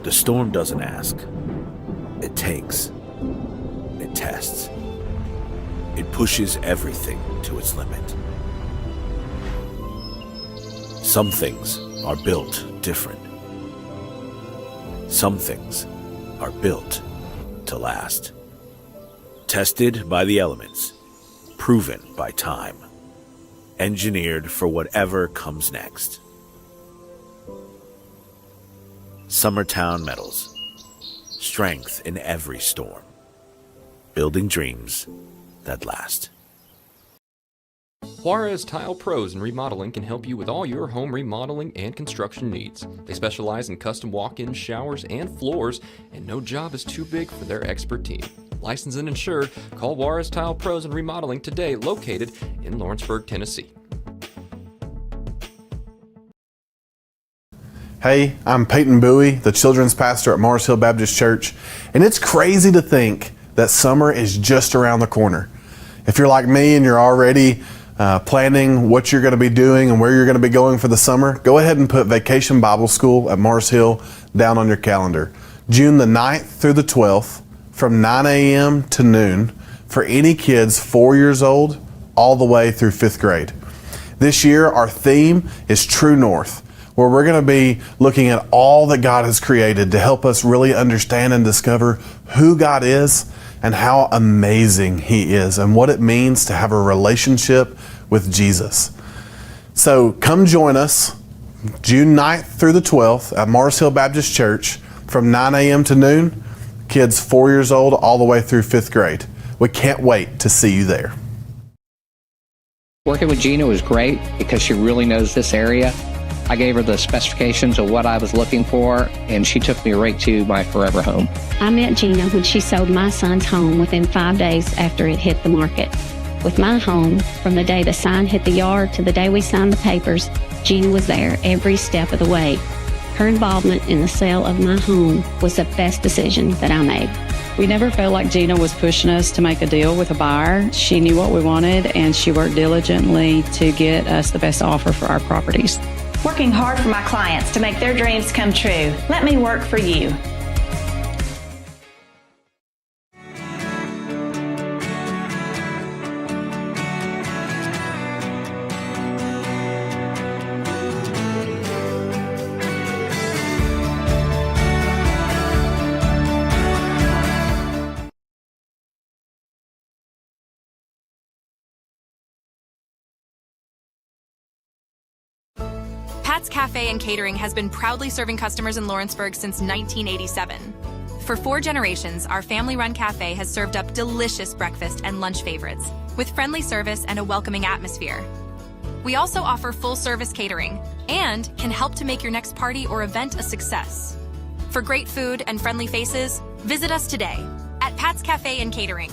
The storm doesn't ask. It takes. It tests. It pushes everything to its limit. Some things are built different. Some things are built to last. Tested by the elements, proven by time, engineered for whatever comes next. Summertown Metals. Strength in every storm. Building dreams that last. Juarez Tile Pros and Remodeling can help you with all your home remodeling and construction needs. They specialize in custom walk-in showers and floors, and no job is too big for their expert team. Licensed and insured, call Juarez Tile Pros and Remodeling today, located in Lawrenceburg, Tennessee. Hey, I'm Peyton Bowie, the children's pastor at Mars Hill Baptist Church, and it's crazy to think that summer is just around the corner. If you're like me and you're already planning what you're going to be doing and where you're going to be going for the summer, go ahead and put Vacation Bible School at Mars Hill down on your calendar. June the 9th through the 12th from 9 a.m. to noon for any kids 4 years old all the way through 5th grade. This year our theme is True North, where we're going to be looking at all that God has created to help us really understand and discover who God is and how amazing He is and what it means to have a relationship with Jesus. So come join us June 9th through the 12th at Mars Hill Baptist Church from 9 a.m. to noon, kids 4 years old all the way through 5th grade. We can't wait to see you there. Working with Gina was great because she really knows this area. I gave her the specifications of what I was looking for, and she took me right to my forever home. I met Gina when she sold my son's home within 5 days after it hit the market. With my home, from the day the sign hit the yard to the day we signed the papers, Gina was there every step of the way. Her involvement in the sale of my home was the best decision that I made. We never felt like Gina was pushing us to make a deal with a buyer. She knew what we wanted, and she worked diligently to get us the best offer for our properties. Working hard for my clients to make their dreams come true. Let me work for you. Pat's Cafe and Catering has been proudly serving customers in Lawrenceburg since 1987. For 4 generations, our family-run cafe has served up delicious breakfast and lunch favorites, with friendly service and a welcoming atmosphere. We also offer full-service catering and can help to make your next party or event a success. For great food and friendly faces, visit us today at Pat's Cafe and Catering.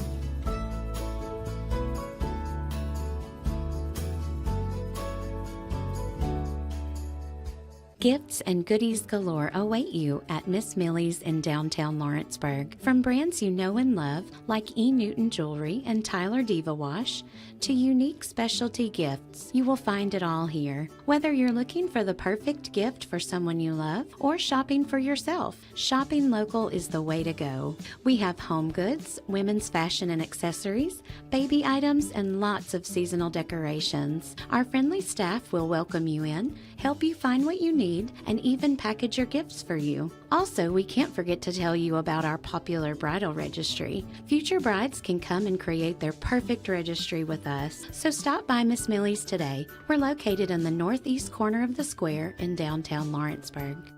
Gifts and goodies galore await you at Miss Millie's in downtown Lawrenceburg. From brands you know and love, like E. Newton Jewelry and Tyler Diva Wash, to unique specialty gifts, you will find it all here. Whether you're looking for the perfect gift for someone you love or shopping for yourself, shopping local is the way to go. We have home goods, women's fashion and accessories, baby items, and lots of seasonal decorations. Our friendly staff will welcome you in, help you find what you need, and even package your gifts for you. Also, we can't forget to tell you about our popular bridal registry. Future brides can come and create their perfect registry with us. So stop by Miss Millie's today. We're located in the northeast corner of the square in downtown Lawrenceburg.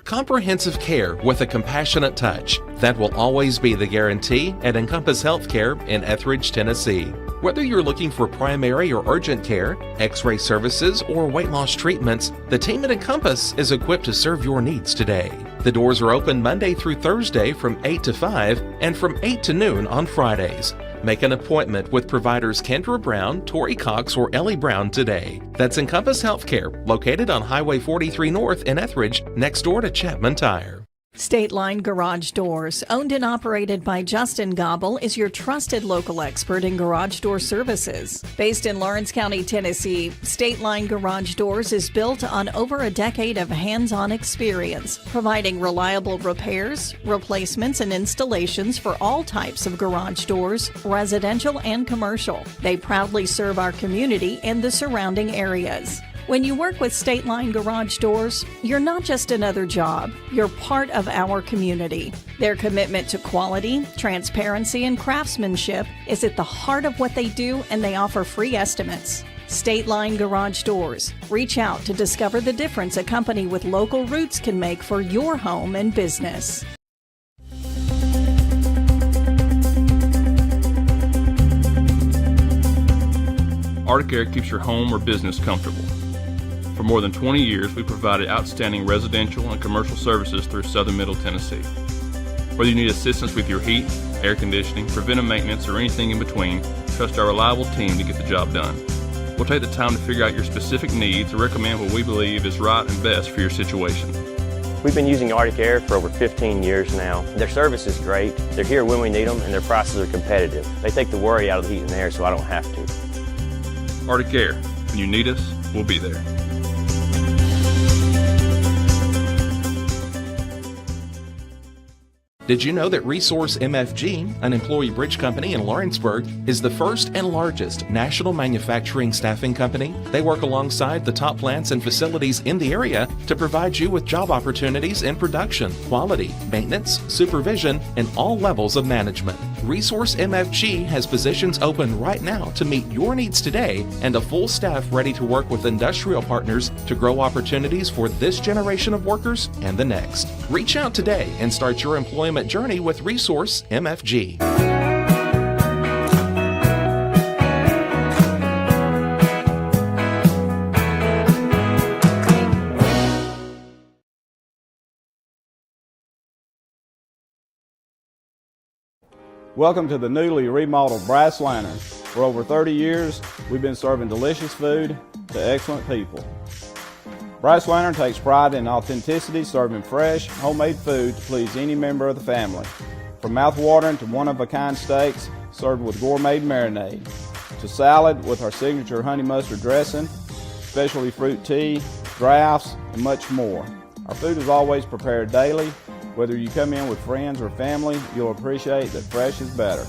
Comprehensive care with a compassionate touch. That will always be the guarantee at Encompass Healthcare in Etheridge, Tennessee. Whether you're looking for primary or urgent care, x-ray services, or weight loss treatments, the team at Encompass is equipped to serve your needs today. The doors are open Monday through Thursday from 8 to 5 and from 8 to noon on Fridays. Make an appointment with providers Kendra Brown, Tori Cox, or Ellie Brown today. That's Encompass Healthcare, located on Highway 43 North in Etheridge, next door to Chapman Tire. State Line Garage Doors, owned and operated by Justin Gobble, is your trusted local expert in garage door services. Based in Lawrence County, Tennessee, State Line Garage Doors is built on over a decade of hands-on experience, providing reliable repairs, replacements, and installations for all types of garage doors, residential and commercial. They proudly serve our community and the surrounding areas. When you work with State Line Garage Doors, you're not just another job, you're part of our community. Their commitment to quality, transparency, and craftsmanship is at the heart of what they do, and they offer free estimates. State Line Garage Doors. Reach out to discover the difference a company with local roots can make for your home and business. Arctic Air keeps your home or business comfortable. For more than 20 years, we provided outstanding residential and commercial services through southern Middle Tennessee. Whether you need assistance with your heat, air conditioning, preventive maintenance, or anything in between, trust our reliable team to get the job done. We'll take the time to figure out your specific needs and recommend what we believe is right and best for your situation. We've been using Arctic Air for over 15 years now. Their service is great, they're here when we need them, and their prices are competitive. They take the worry out of the heat and air so I don't have to. Arctic Air, when you need us, we'll be there. Did you know that Resource MFG, an employee bridge company in Lawrenceburg, is the first and largest national manufacturing staffing company? They work alongside the top plants and facilities in the area to provide you with job opportunities in production, quality, maintenance, supervision, and all levels of management. Resource MFG has positions open right now to meet your needs today and a full staff ready to work with industrial partners to grow opportunities for this generation of workers and the next. Reach out today and start your employment journey with Resource MFG. Welcome to the newly remodeled Brass Lantern. For over 30 years, we've been serving delicious food to excellent people. Brass Lantern takes pride in authenticity, serving fresh, homemade food to please any member of the family. From mouth-watering to one-of-a-kind steaks served with gourmet marinade, to salad with our signature honey mustard dressing, specialty fruit tea, drafts, and much more. Our food is always prepared daily. Whether you come in with friends or family, you'll appreciate that fresh is better.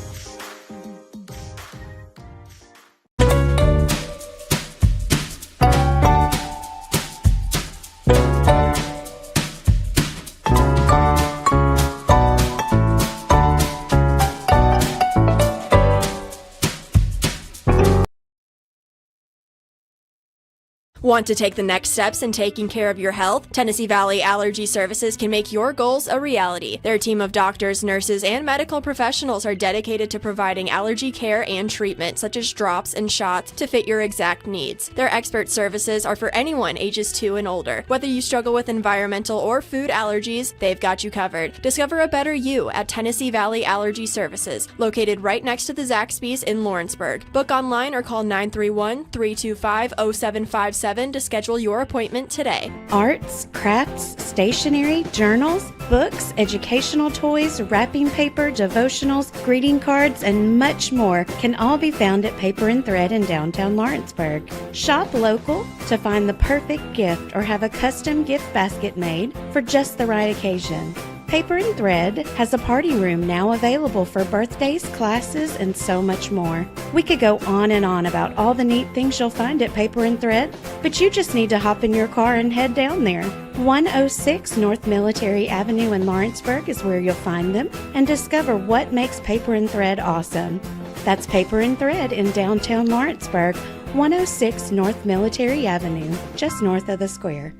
Want to take the next steps in taking care of your health? Tennessee Valley Allergy Services can make your goals a reality. Their team of doctors, nurses, and medical professionals are dedicated to providing allergy care and treatment, such as drops and shots, to fit your exact needs. Their expert services are for anyone ages 2 and older. Whether you struggle with environmental or food allergies, they've got you covered. Discover a better you at Tennessee Valley Allergy Services, located right next to the Zaxby's in Lawrenceburg. Book online or call 931-325-0757 to schedule your appointment today. Arts, crafts, stationery, journals, books, educational toys, wrapping paper, devotionals, greeting cards, and much more can all be found at Paper and Thread in downtown Lawrenceburg. Shop local to find the perfect gift or have a custom gift basket made for just the right occasion. Paper and Thread has a party room now available for birthdays, classes, and so much more. We could go on and on about all the neat things you'll find at Paper and Thread, but you just need to hop in your car and head down there. 106 North Military Avenue in Lawrenceburg is where you'll find them and discover what makes Paper and Thread awesome. That's Paper and Thread in downtown Lawrenceburg, 106 North Military Avenue, just north of the square.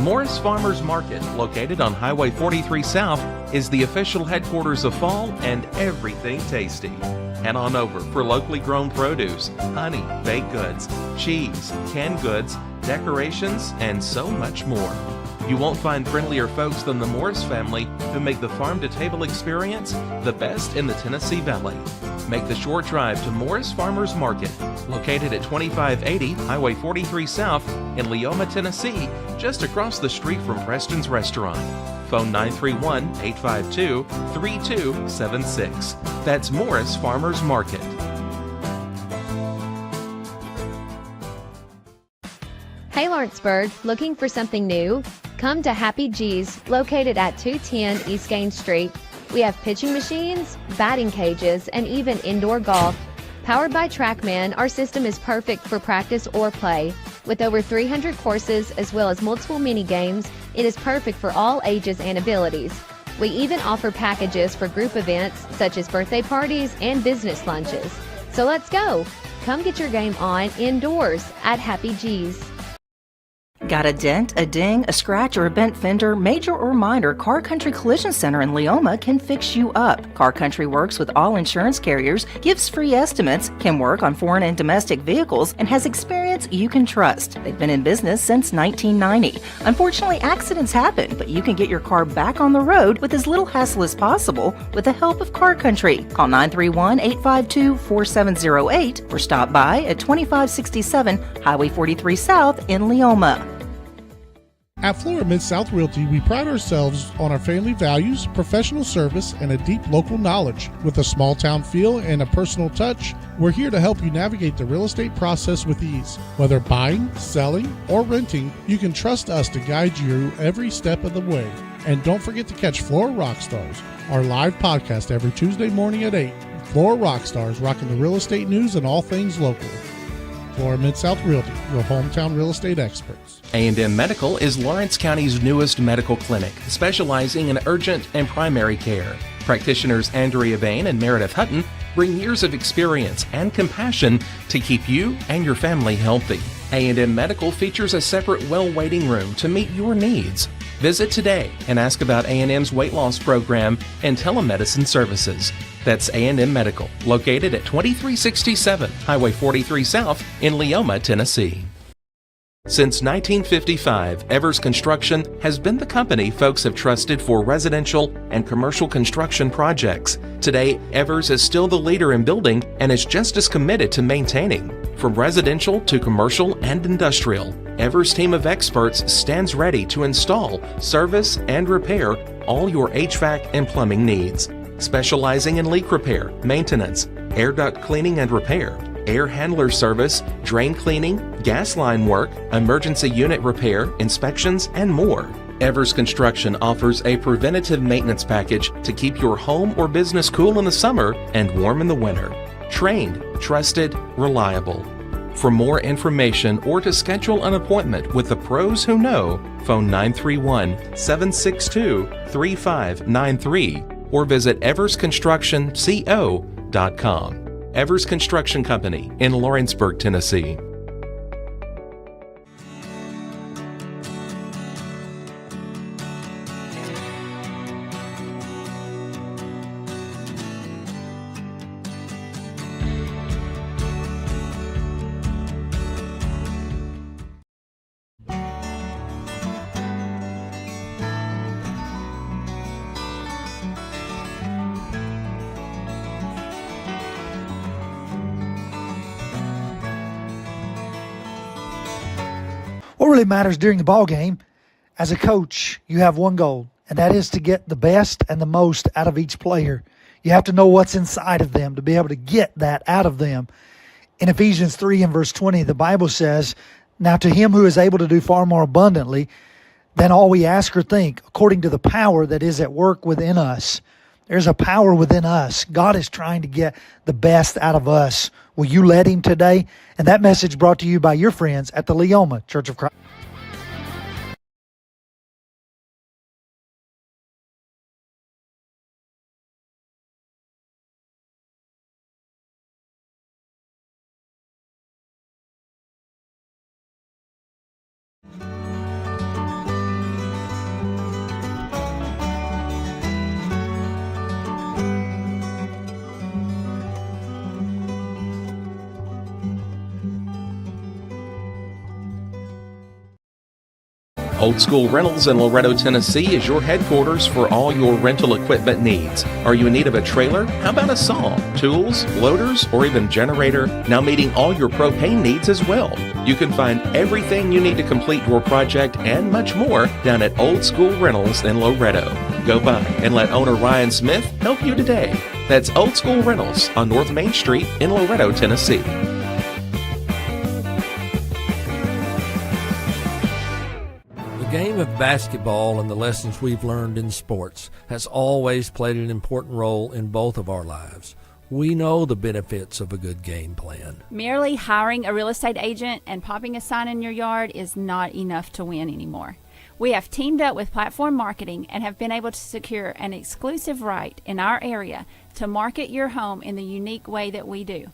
Morris Farmers Market, located on Highway 43 South, is the official headquarters of fall and everything tasty. Head on over for locally grown produce, honey, baked goods, cheese, canned goods, decorations, and so much more. You won't find friendlier folks than the Morris family, who make the farm-to-table experience the best in the Tennessee Valley. Make the short drive to Morris Farmers Market, located at 2580 Highway 43 South in Leoma, Tennessee, just across the street from Preston's Restaurant. Phone 931-852-3276. That's Morris Farmers Market. Hey Lawrenceburg, looking for something new? Come to Happy G's, located at 210 East Gaines Street. We have pitching machines, batting cages, and even indoor golf. Powered by TrackMan, our system is perfect for practice or play. With over 300 courses as well as multiple mini games, it is perfect for all ages and abilities. We even offer packages for group events such as birthday parties and business lunches. So let's go! Come get your game on indoors at Happy G's. Got a dent, a ding, a scratch, or a bent fender? Major or minor, Car Country Collision Center in Leoma can fix you up. Car Country works with all insurance carriers, gives free estimates, can work on foreign and domestic vehicles, and has experience you can trust. They've been in business since 1990. Unfortunately, accidents happen, but you can get your car back on the road with as little hassle as possible with the help of Car Country. Call 931-852-4708 or stop by at 2567 Highway 43 South in Leoma. At Florida Mid-South Realty, we pride ourselves on our family values, professional service, and a deep local knowledge. With a small town feel and a personal touch, we're here to help you navigate the real estate process with ease. Whether buying, selling, or renting, you can trust us to guide you every step of the way. And don't forget to catch Florida Rockstars, our live podcast every Tuesday morning at 8. Florida Rockstars, rocking the real estate news and all things local. Florida Mid-South Realty, your hometown real estate experts. A&M Medical is Lawrence County's newest medical clinic, specializing in urgent and primary care. Practitioners Andrea Bain and Meredith Hutton bring years of experience and compassion to keep you and your family healthy. A&M Medical features a separate well waiting room to meet your needs. Visit today and ask about A&M's weight loss program and telemedicine services. That's A&M Medical, located at 2367 Highway 43 South in Leoma, Tennessee. Since 1955, Evers Construction has been the company folks have trusted for residential and commercial construction projects. Today, Evers is still the leader in building and is just as committed to maintaining. From residential to commercial and industrial, Evers' team of experts stands ready to install, service, and repair all your HVAC and plumbing needs. Specializing in leak repair, maintenance, air duct cleaning and repair, air handler service, drain cleaning, gas line work, emergency unit repair, inspections, and more. Evers Construction offers a preventative maintenance package to keep your home or business cool in the summer and warm in the winter. Trained, trusted, reliable. For more information or to schedule an appointment with the pros who know, phone 931-762-3593 or visit eversconstructionco.com. Evers Construction Company in Lawrenceburg, Tennessee. What really matters during the ball game, as a coach, you have one goal, and that is to get the best and the most out of each player. You have to know what's inside of them to be able to get that out of them. In Ephesians 3 and verse 20, the Bible says, "Now to him who is able to do far more abundantly than all we ask or think, according to the power that is at work within us." There's a power within us. God is trying to get the best out of us. Will you let him today? And that message brought to you by your friends at the Leoma Church of Christ. Old School Rentals in Loretto, Tennessee is your headquarters for all your rental equipment needs. Are you in need of a trailer? How about a saw, tools, loaders, or even generator? Now meeting all your propane needs as well. You can find everything you need to complete your project and much more down at Old School Rentals in Loretto. Go by and let owner Ryan Smith help you today. That's Old School Rentals on North Main Street in Loretto, Tennessee. The game of basketball and the lessons we've learned in sports has always played an important role in both of our lives. We know the benefits of a good game plan. Merely hiring a real estate agent and popping a sign in your yard is not enough to win anymore. We have teamed up with Platform Marketing and have been able to secure an exclusive right in our area to market your home in the unique way that we do.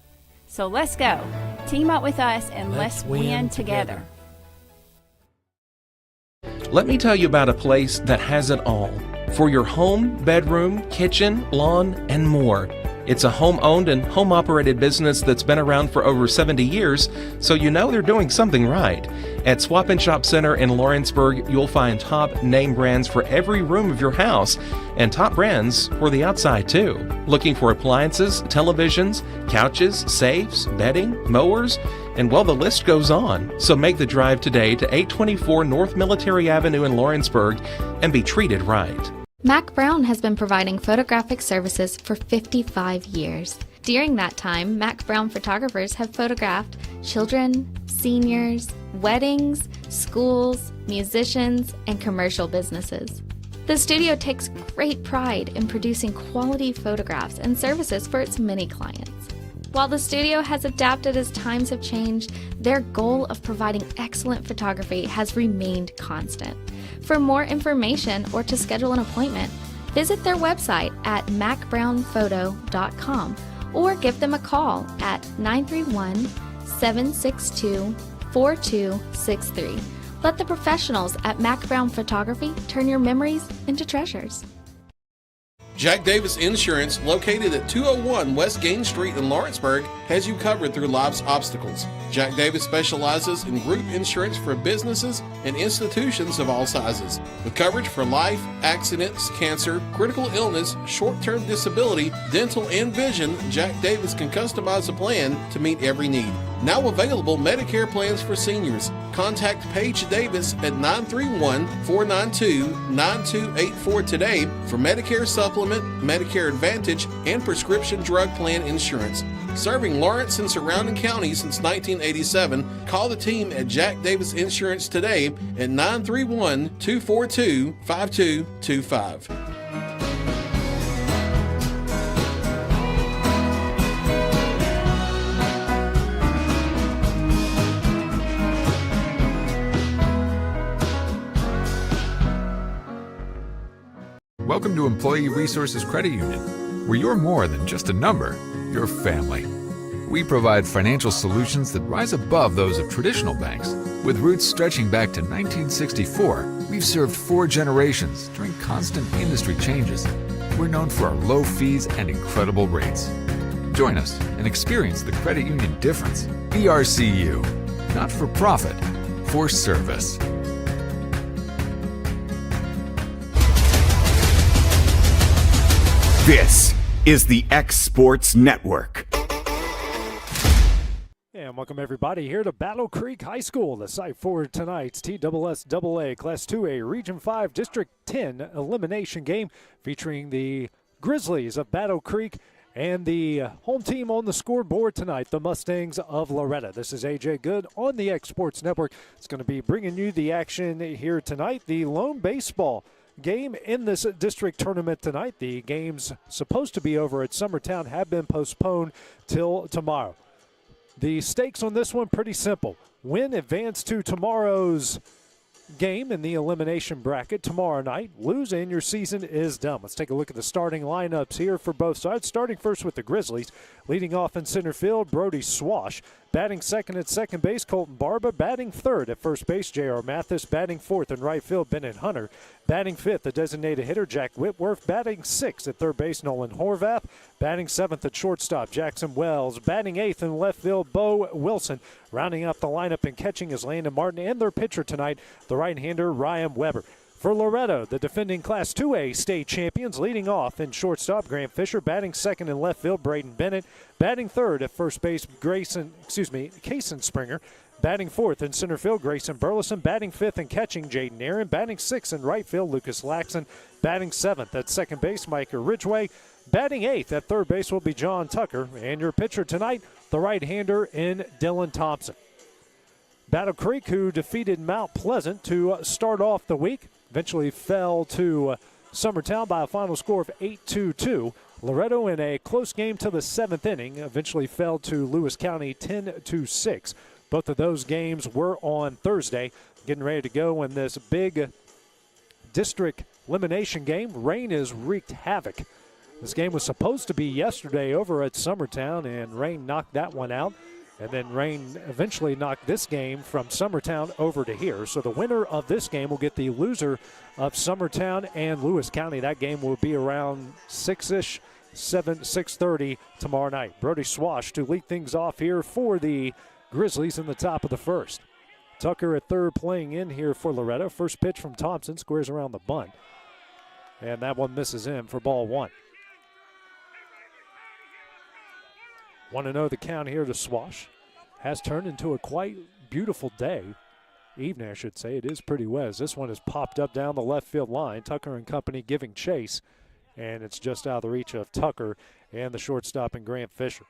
So let's go. Team up with us and let's win together. Let me tell you about a place that has it all for your home, bedroom, kitchen, lawn, and more. It's a home-owned and home-operated business that's been around for over 70 years, so you know they're doing something right. At Swap and Shop Center in Lawrenceburg, you'll find top name brands for every room of your house, and top brands for the outside too. Looking for appliances, televisions, couches, safes, bedding, mowers, and well, the list goes on. So make the drive today to 824 North Military Avenue in Lawrenceburg and be treated right. Mac Brown has been providing photographic services for 55 years. During that time, Mac Brown photographers have photographed children, seniors, weddings, schools, musicians, and commercial businesses. The studio takes great pride in producing quality photographs and services for its many clients. While the studio has adapted as times have changed, their goal of providing excellent photography has remained constant. For more information or to schedule an appointment, visit their website at macbrownphoto.com or give them a call at 931-762-4263. Let the professionals at Mac Brown Photography turn your memories into treasures. Jack Davis Insurance, located at 201 West Gain Street in Lawrenceburg, has you covered through life's obstacles. Jack Davis specializes in group insurance for businesses and institutions of all sizes. With coverage for life, accidents, cancer, critical illness, short-term disability, dental, and vision, Jack Davis can customize a plan to meet every need. Now available Medicare plans for seniors. Contact Paige Davis at 931-492-9284 today for Medicare Supplement, Medicare Advantage, and prescription drug plan insurance. Serving Lawrence and surrounding counties since 1987, call the team at Jack Davis Insurance today at 931-242-5225. Welcome to Employee Resources Credit Union, where you're more than just a number, you're family. We provide financial solutions that rise above those of traditional banks. With roots stretching back to 1964, we've served 4 generations during constant industry changes. We're known for our low fees and incredible rates. Join us and experience the credit union difference. BRCU, not for profit, for service. This is the X Sports Network. And welcome everybody here to Battle Creek High School, the site for tonight's TSSAA Class 2A Region 5 District 10 elimination game featuring the Grizzlies of Battle Creek and the home team on the scoreboard tonight, the Mustangs of Loretto. This is AJ Good on the X Sports Network. It's going to be bringing you the action here tonight. The lone baseball game in this district tournament tonight. The games supposed to be over at Summertown have been postponed till tomorrow. The stakes on this one pretty simple. Win, advance to tomorrow's game in the elimination bracket tomorrow night. Lose and your season is done. Let's take a look at the starting lineups here for both sides. Starting first with the Grizzlies. Leading off in center field, Brody Swash. Batting second at second base, Colton Barba. Batting third at first base, J.R. Mathis. Batting fourth in right field, Bennett Hunter. Batting fifth, the designated hitter, Jack Whitworth. Batting sixth at third base, Nolan Horvath. Batting seventh at shortstop, Jackson Wells. Batting eighth in left field, Bo Wilson. Rounding up the lineup and catching is Landon Martin, and their pitcher tonight, the right-hander Ryan Weber. For Loretto, the defending Class 2A state champions, leading off in shortstop, Grant Fisher. Batting second in left field, Braden Bennett. Batting third at first base, Kason Springer. Batting fourth in center field, Grayson Burleson. Batting fifth and catching, Jaden Aaron. Batting sixth in right field, Lucas Laxon. Batting seventh at second base, Micah Ridgway. Batting eighth at third base will be John Tucker. And your pitcher tonight, the right-hander in Dylan Thompson. Battle Creek, who defeated Mount Pleasant to start off the week, eventually fell to Summertown by a final score of 8-2. Loretto, in a close game to the seventh inning, eventually fell to Lewis County 10-6. Both of those games were on Thursday. Getting ready to go in this big district elimination game. Rain has wreaked havoc. This game was supposed to be yesterday over at Summertown, and rain knocked that one out. And then rain eventually knocked this game from Summertown over to here. So the winner of this game will get the loser of Summertown and Lewis County. That game will be around 6-ish, 6:30 tomorrow night. Brody Swash to lead things off here for the Grizzlies in the top of the first. Tucker at third playing in here for Loretto. First pitch from Thompson, squares around the bunt. And that one misses in for ball one. 1-0 the count here to Swash. Has turned into a quite beautiful day. Evening, I should say. It is pretty wet as this one has popped up down the left field line. Tucker and company giving chase. And it's just out of the reach of Tucker and the shortstop and Grant Fisher.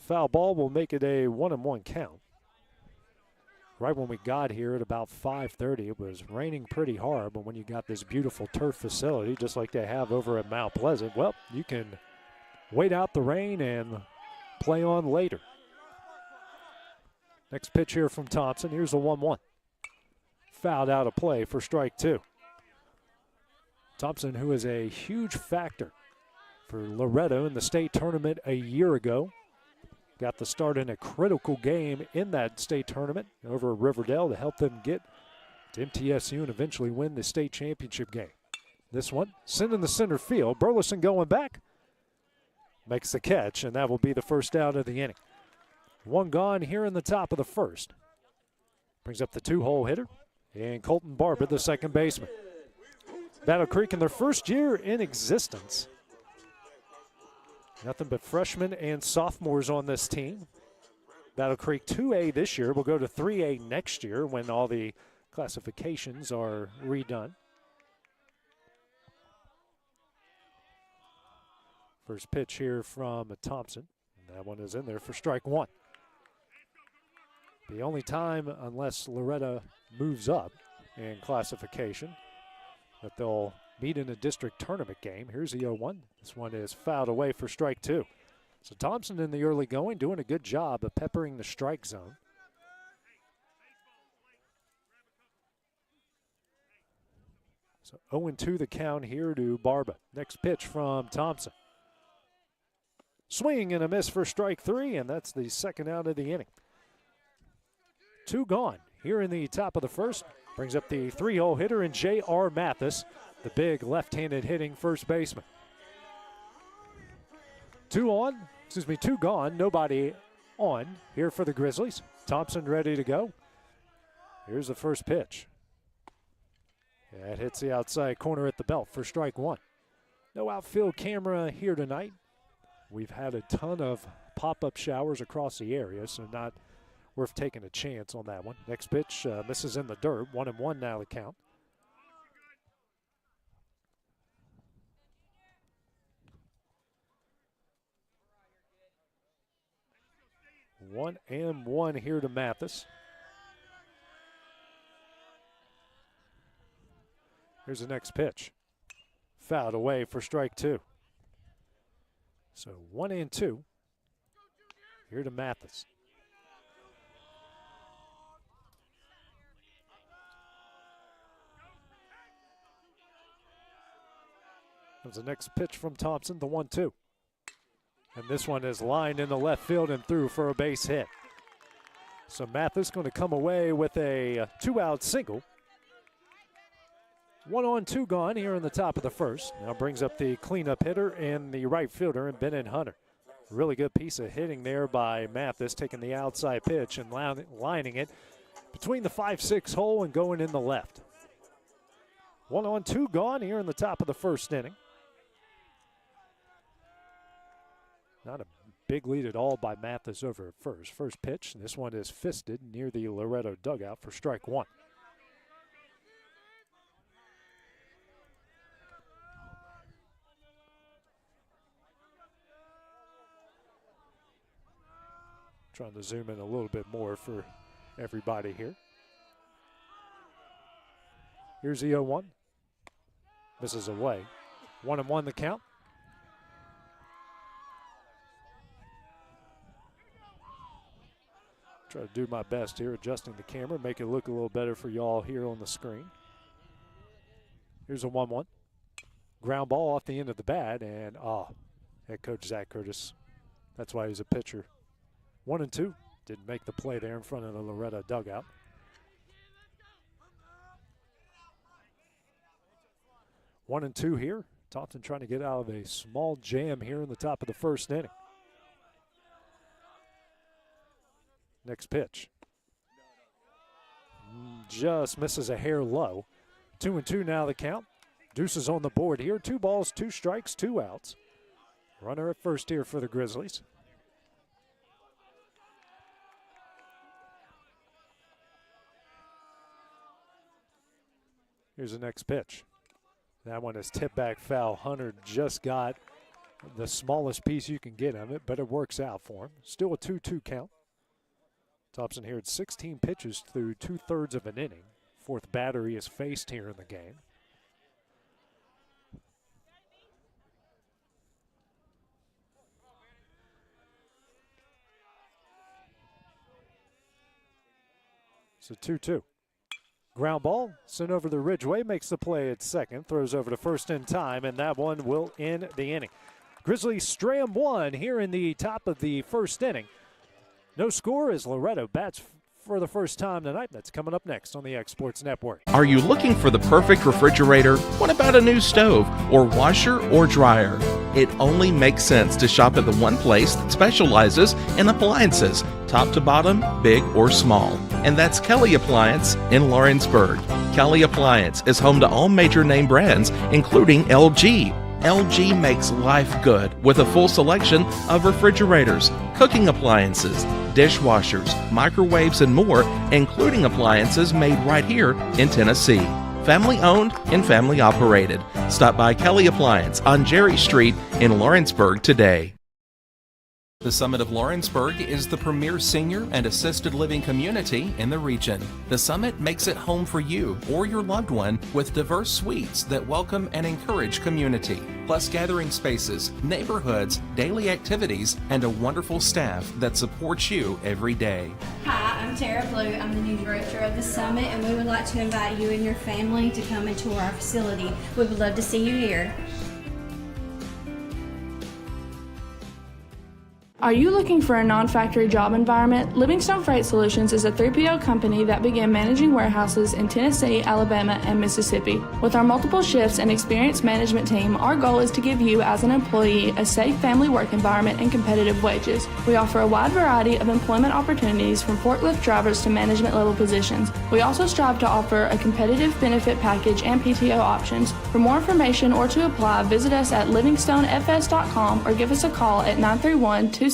Foul ball will make it a 1-1 count. Right when we got here at about 5:30, it was raining pretty hard, but when you got this beautiful turf facility, just like they have over at Mount Pleasant, well, you can wait out the rain and play on later. Next pitch here from Thompson. Here's a 1-1. Fouled out of play for strike two. Thompson, who is a huge factor for Loretto in the state tournament a year ago, got the start in a critical game in that state tournament over Riverdale to help them get to MTSU and eventually win the state championship game. This one, sent in the center field. Burleson going back. Makes the catch, and that will be the first out of the inning. One gone here in the top of the first. Brings up the two-hole hitter, and Colton Barber, the second baseman. Battle Creek in their first year in existence. Nothing but freshmen and sophomores on this team. Battle Creek 2A this year will go to 3A next year when all the classifications are redone. First pitch here from Thompson. And that one is in there for strike one. The only time, unless Loretto moves up in classification, that they'll meet in a district tournament game. Here's the 0-1. This one is fouled away for strike two. So Thompson in the early going doing a good job of peppering the strike zone. So 0-2 the count here to Barba. Next pitch from Thompson. Swing and a miss for strike three, and that's the second out of the inning. Two gone here in the top of the first. Brings up the three-hole hitter in J.R. Mathis, the big left-handed hitting first baseman. Two gone, nobody on here for the Grizzlies. Thompson ready to go. Here's the first pitch. That hits the outside corner at the belt for strike one. No outfield camera here tonight. We've had a ton of pop-up showers across the area, so not worth taking a chance on that one. Next pitch misses in the dirt. 1-1 now the count. One and one here to Mathis. Here's the next pitch. Fouled away for strike two. So 1-2 here to Mathis. Comes the next pitch from Thompson, the 1-2. And this one is lined in the left field and through for a base hit. So Mathis going to come away with a two-out single. 1-2 gone here in the top of the first. Now brings up the cleanup hitter and the right fielder, and Bennett Hunter. Really good piece of hitting there by Mathis, taking the outside pitch and lining it between the 5-6 hole and going in the left. 1 on, 2 gone here in the top of the first inning. Not a big lead at all by Mathis over at first. First pitch, and this one is fisted near the Loretto dugout for strike 1. Trying to zoom in a little bit more for everybody here. Here's the 0-1. Misses away. 1-1 the count. Try to do my best here, adjusting the camera, make it look a little better for y'all here on the screen. Here's a 1-1. Ground ball off the end of the bat, and head coach Zach Curtis. That's why he's a pitcher. 1-2. Didn't make the play there in front of the Loretto dugout. One and two here. Taunton trying to get out of a small jam here in the top of the first inning. Next pitch. Just misses a hair low. 2-2 now the count. Deuce is on the board here. 2 balls, 2 strikes, 2 outs. Runner at first here for the Grizzlies. Here's the next pitch. That one is tipped back foul. Hunter just got the smallest piece you can get of it, but it works out for him. Still a 2-2 count. Thompson here at 16 pitches through 2/3 of an inning. 4th batter he has faced here in the game. So 2-2. Ground ball, sent over the Ridgeway, makes the play at second, throws over to first in time, and that one will end the inning. Grizzlies stray 1 here in the top of the first inning. No score as Loretto bats for the first time tonight. That's coming up next on the X Sports Network. Are you looking for the perfect refrigerator? What about a new stove or washer or dryer? It only makes sense to shop at the one place that specializes in appliances, top to bottom, big or small. And that's Kelly Appliance in Lawrenceburg. Kelly Appliance is home to all major name brands, including LG. LG makes life good with a full selection of refrigerators, cooking appliances, dishwashers, microwaves, and more, including appliances made right here in Tennessee. Family owned and family operated. Stop by Kelly Appliance on Jerry Street in Lawrenceburg today. The Summit of Lawrenceburg is the premier senior and assisted living community in the region. The Summit makes it home for you or your loved one with diverse suites that welcome and encourage community, plus gathering spaces, neighborhoods, daily activities, and a wonderful staff that supports you every day. Hi, I'm Tara Blue. I'm the new director of the Summit, and we would like to invite you and your family to come and tour our facility. We would love to see you here. Are you looking for a non-factory job environment? Livingstone Freight Solutions is a 3PL company that began managing warehouses in Tennessee, Alabama, and Mississippi. With our multiple shifts and experienced management team, our goal is to give you as an employee a safe family work environment and competitive wages. We offer a wide variety of employment opportunities from forklift drivers to management level positions. We also strive to offer a competitive benefit package and PTO options. For more information or to apply, visit us at livingstonefs.com or give us a call at 931-269-3255.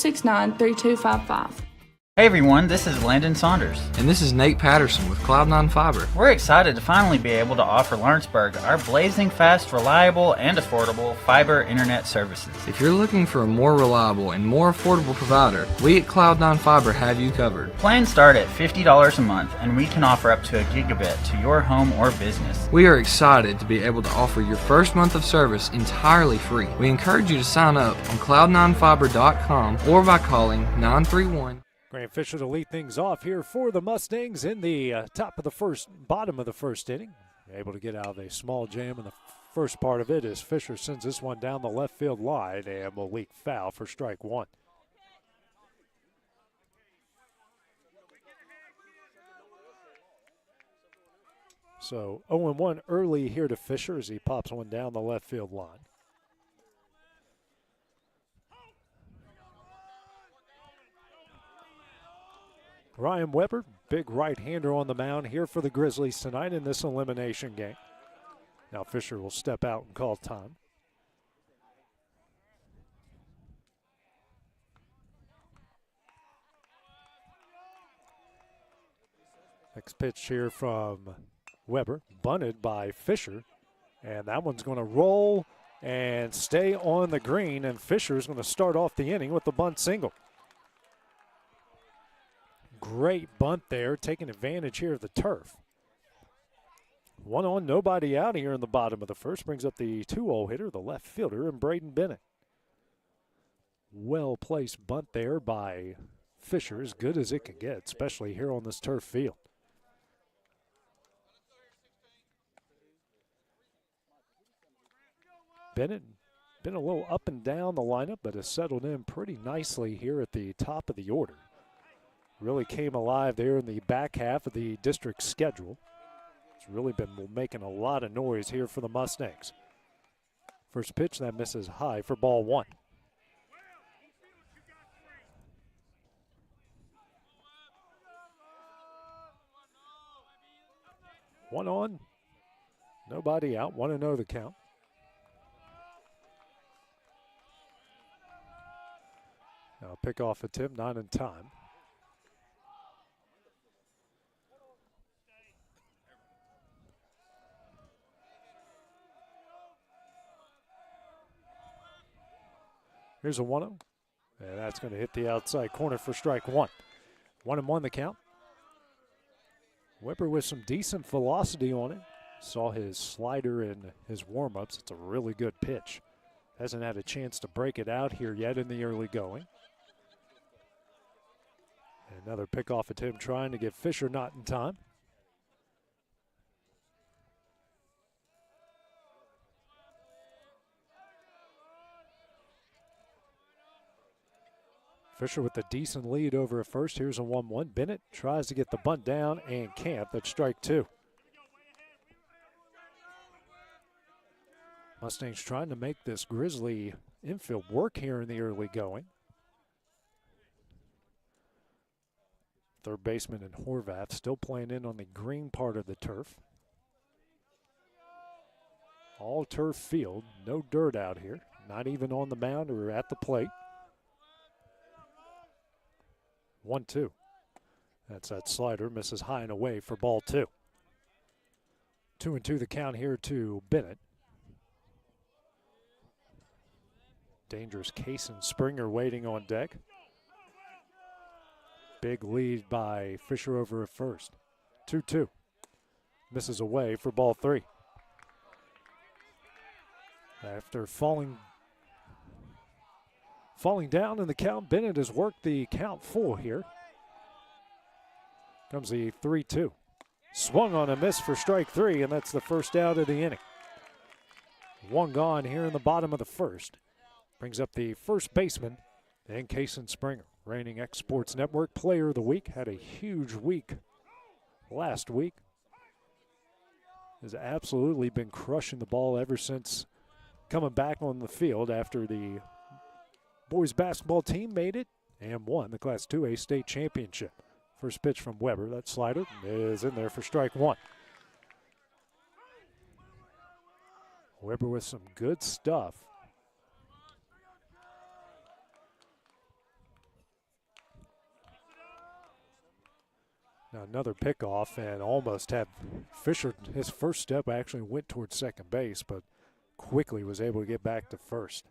Hey everyone, this is Landon Saunders. And this is Nate Patterson with Cloud9 Fiber. We're excited to finally be able to offer Lawrenceburg our blazing fast, reliable, and affordable fiber internet services. If you're looking for a more reliable and more affordable provider, we at Cloud9 Fiber have you covered. Plans start at $50 a month, and we can offer up to a gigabit to your home or business. We are excited to be able to offer your first month of service entirely free. We encourage you to sign up on cloud9fiber.com or by calling 931. Grant Fisher to lead things off here for the Mustangs in the bottom of the first inning. Able to get out of a small jam in the first part of it as Fisher sends this one down the left field line and will leak foul for strike 1. So 0-1 early here to Fisher as he pops one down the left field line. Ryan Weber, big right-hander on the mound here for the Grizzlies tonight in this elimination game. Now Fisher will step out and call time. Next pitch here from Weber, bunted by Fisher, and that one's going to roll and stay on the green, and Fisher's going to start off the inning with the bunt single. Great bunt there, taking advantage here of the turf. 1 on, nobody out here in the bottom of the first. Brings up the 2-0 hitter, the left fielder, and Braden Bennett. Well-placed bunt there by Fisher, as good as it can get, especially here on this turf field. Bennett been a little up and down the lineup, but has settled in pretty nicely here at the top of the order. Really came alive there in the back half of the district schedule. It's really been making a lot of noise here for the Mustangs. First pitch, that misses high for ball 1. One on, nobody out, 1-0 the count. Now pick off attempt, not in time. Here's a 1-0, and that's going to hit the outside corner for strike 1. 1-1 the count. Weber with some decent velocity on it. Saw his slider in his warm-ups. It's a really good pitch. Hasn't had a chance to break it out here yet in the early going. Another pickoff attempt trying to get Fisher not in time. Fisher with a decent lead over at first. Here's a 1-1. Bennett tries to get the bunt down and can't. That's strike 2. Mustangs trying to make this Grizzly infield work here in the early going. Third baseman in Horvath still playing in on the green part of the turf. All turf field, no dirt out here. Not even on the mound or at the plate. 1-2. That's that slider, misses high and away for ball 2. 2-2 the count here to Bennett. Dangerous Case and Springer waiting on deck. Big lead by Fisher over at first. 2-2. Misses away for ball 3. After falling down in the count, Bennett has worked the count full here. Comes the 3-2. Swung on a miss for strike 3, and that's the first out of the inning. 1 gone here in the bottom of the first. Brings up the first baseman, and Kason Springer, reigning Exports Network Player of the Week. Had a huge week last week. Has absolutely been crushing the ball ever since coming back on the field after the boys basketball team made it and won the Class 2A state championship. First pitch from Weber. That slider is in there for strike 1. Weber with some good stuff. Now another pickoff and almost had Fisher, his first step actually went towards second base, but quickly was able to get back to first.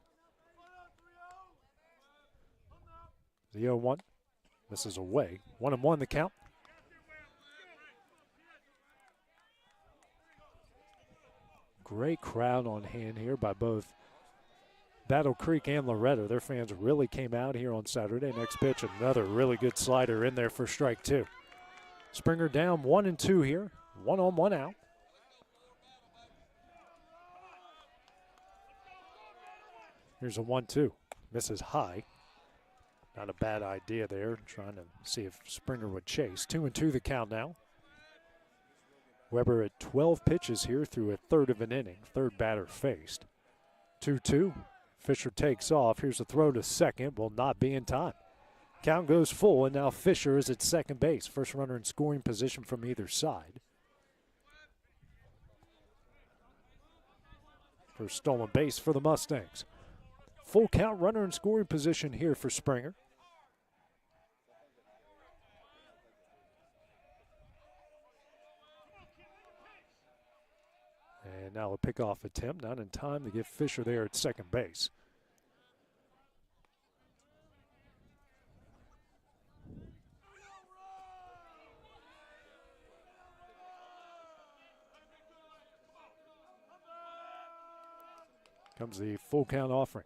The 0-1. This is away. 1-1 the count. Great crowd on hand here by both Battle Creek and Loretto. Their fans really came out here on Saturday. Next pitch, another really good slider in there for strike 2. Springer down 1-2 here. 1 on, 1 out. Here's a 1-2. Misses high. Not a bad idea there. Trying to see if Springer would chase. 2-2 the count now. Weber at 12 pitches here through a third of an inning. Third batter faced. 2-2. Fisher takes off. Here's a throw to second. Will not be in time. Count goes full, and now Fisher is at second base. First runner in scoring position from either side. First stolen base for the Mustangs. Full count, runner in scoring position here for Springer. And now a pickoff attempt, not in time to get Fisher there at second base. Comes the full count offering.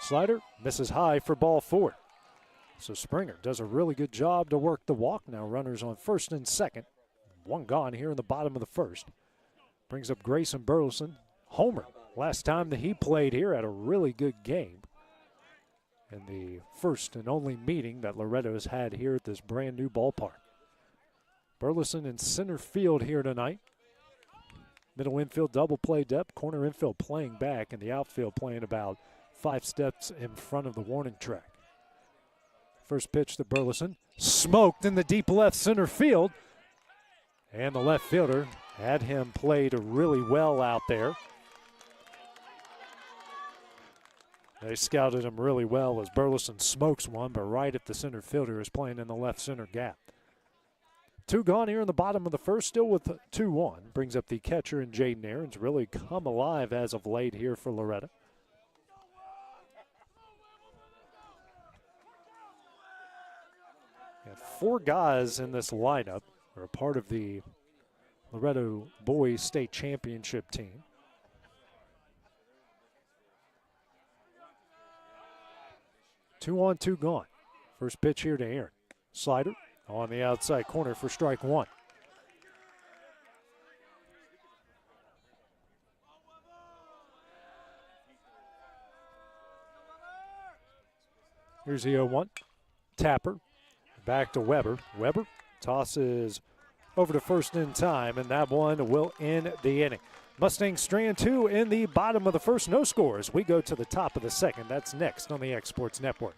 Slider misses high for ball 4. So Springer does a really good job to work the walk. Now runners on first and second. One gone here in the bottom of the first. Brings up Grayson Burleson. Homer, last time that he played here, had a really good game. And the first and only meeting that Loretto has had here at this brand new ballpark. Burleson in center field here tonight. Middle infield double play depth, corner infield playing back, and the outfield playing about 5 steps in front of the warning track. First pitch to Burleson, smoked in the deep left center field. And the left fielder had him played really well out there. They scouted him really well as Burleson smokes one, but right at the center fielder is playing in the left center gap. 2 gone here in the bottom of the first, still with 2-1. Brings up the catcher and Jaden Aaron's really come alive as of late here for Loretto. And 4 guys in this lineup are a part of the Loretto Boys State Championship team. Two on, 2 gone. First pitch here to Aaron. Slider on the outside corner for strike 1. Here's the 0-1. Tapper. Back to Weber. Weber tosses over to first in time, and that one will end the inning. Mustangs strand 2 in the bottom of the first. No scores. We go to the top of the second. That's next on the X Sports Network.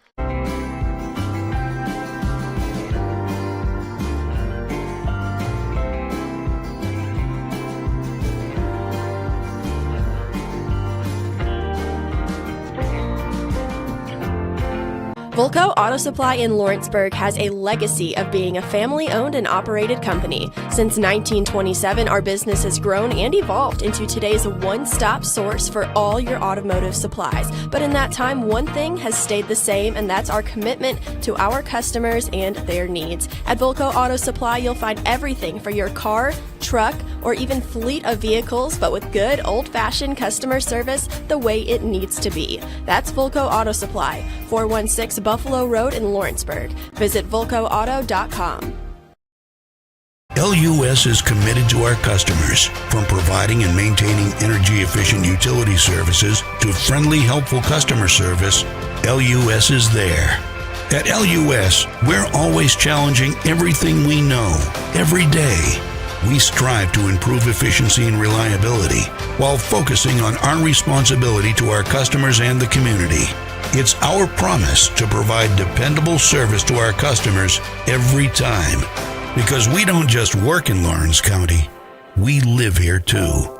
Volco Auto Supply in Lawrenceburg has a legacy of being a family-owned and operated company. Since 1927, our business has grown and evolved into today's one-stop source for all your automotive supplies. But in that time, one thing has stayed the same, and that's our commitment to our customers and their needs. At Volco Auto Supply, you'll find everything for your car, truck, or even fleet of vehicles, but with good old-fashioned customer service the way it needs to be. That's Volco Auto Supply, 416 Buffalo Road in Lawrenceburg. Visit VolcoAuto.com. LUS is committed to our customers, from providing and maintaining energy-efficient utility services to friendly, helpful customer service. LUS is there. At LUS, we're always challenging everything we know, every day. We strive to improve efficiency and reliability while focusing on our responsibility to our customers and the community. It's our promise to provide dependable service to our customers every time. Because we don't just work in Lawrence County, we live here too.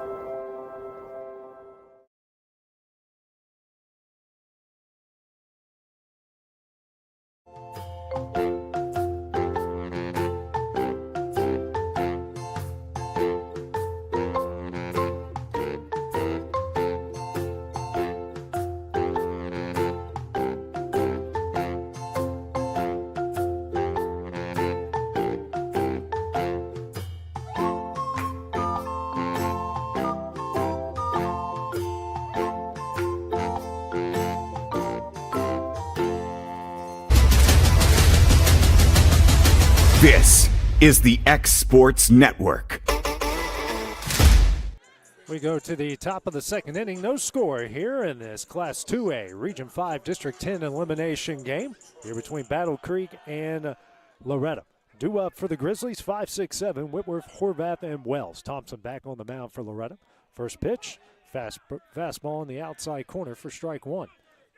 This is the X Sports Network. We go to the top of the second inning. No score here in this Class 2A Region 5 District 10 elimination game here between Battle Creek and Loretto. Due up for the Grizzlies, 5, 6, 7, Whitworth, Horvath, and Wells. Thompson back on the mound for Loretto. First pitch, fastball on the outside corner for strike 1.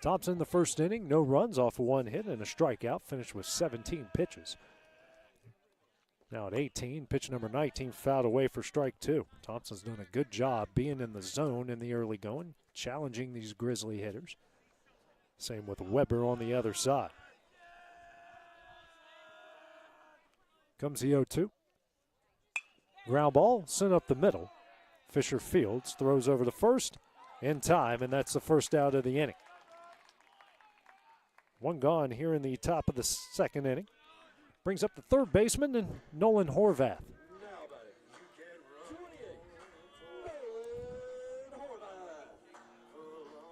Thompson in the first inning, no runs off of 1 hit and a strikeout, finished with 17 pitches. Now at 18, pitch number 19 fouled away for strike 2. Thompson's done a good job being in the zone in the early going, challenging these Grizzly hitters. Same with Weber on the other side. Comes the 0-2. Ground ball sent up the middle. Fisher Fields throws over the first in time, and that's the first out of the inning. 1 gone here in the top of the second inning. Brings up the third baseman and Nolan Horvath.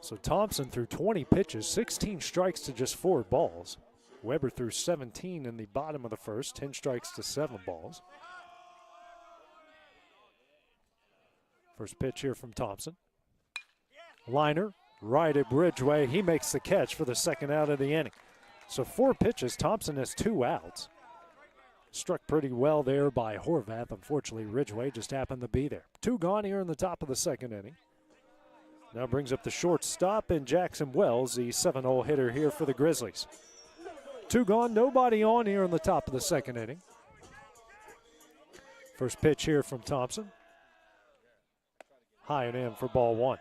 So Thompson threw 20 pitches, 16 strikes to just 4 balls. Weber threw 17 in the bottom of the first, 10 strikes to 7 balls. First pitch here from Thompson. Liner, right at Ridgeway. He makes the catch for the second out of the inning. So 4 pitches, Thompson has 2 outs. Struck pretty well there by Horvath. Unfortunately, Ridgeway just happened to be there. 2 gone here in the top of the second inning. Now brings up the shortstop and Jackson Wells, the 7-hole hitter here for the Grizzlies. 2 gone, nobody on here in the top of the second inning. First pitch here from Thompson. High and in for ball 1.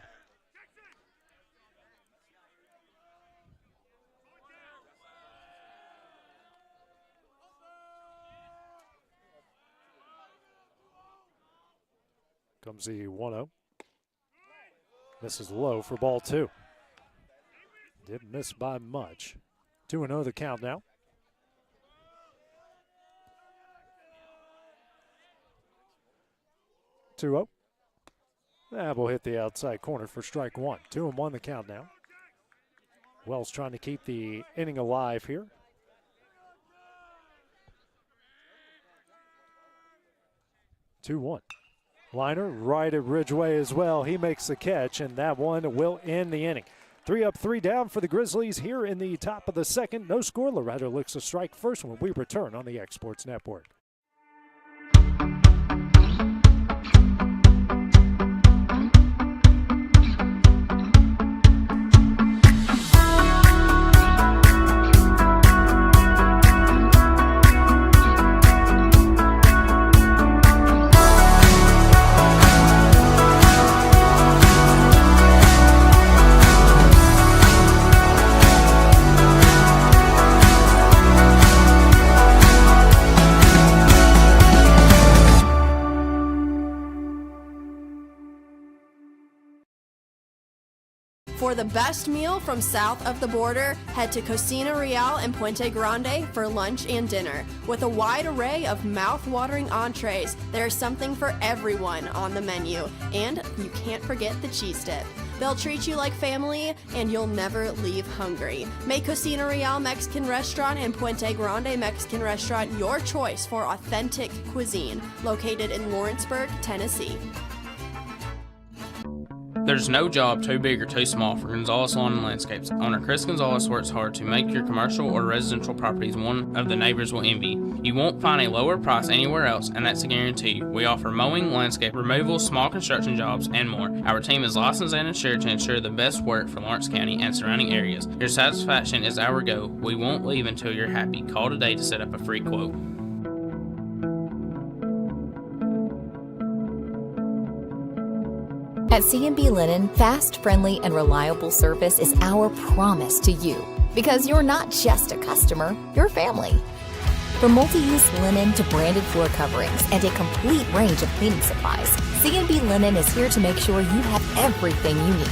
Comes the 1-0. This is low for ball 2. Didn't miss by much. 2-0 the count now. Two-0. That will hit the outside corner for strike 1. 2-1 the count now. Wells trying to keep the inning alive here. 2-1. Liner right at Ridgeway as well. He makes the catch, and that one will end the inning. 3 up, 3 down for the Grizzlies here in the top of the second. No score. Loretto looks to strike first when we return on the Exports Network. For the best meal from south of the border, head to Cocina Real and Puente Grande for lunch and dinner. With a wide array of mouth-watering entrees, there's something for everyone on the menu. And you can't forget the cheese dip. They'll treat you like family, and you'll never leave hungry. Make Cocina Real Mexican Restaurant and Puente Grande Mexican Restaurant your choice for authentic cuisine, located in Lawrenceburg, Tennessee. There's no job too big or too small for Gonzalez Lawn and Landscapes. Owner Chris Gonzalez works hard to make your commercial or residential properties one of the neighbors will envy. You won't find a lower price anywhere else, and that's a guarantee. We offer mowing, landscape removal, small construction jobs, and more. Our team is licensed and insured to ensure the best work for Lawrence County and surrounding areas. Your satisfaction is our goal. We won't leave until you're happy. Call today to set up a free quote. At C&B Linen, fast, friendly, and reliable service is our promise to you. Because you're not just a customer, you're family. From multi-use linen to branded floor coverings and a complete range of cleaning supplies, C&B Linen is here to make sure you have everything you need.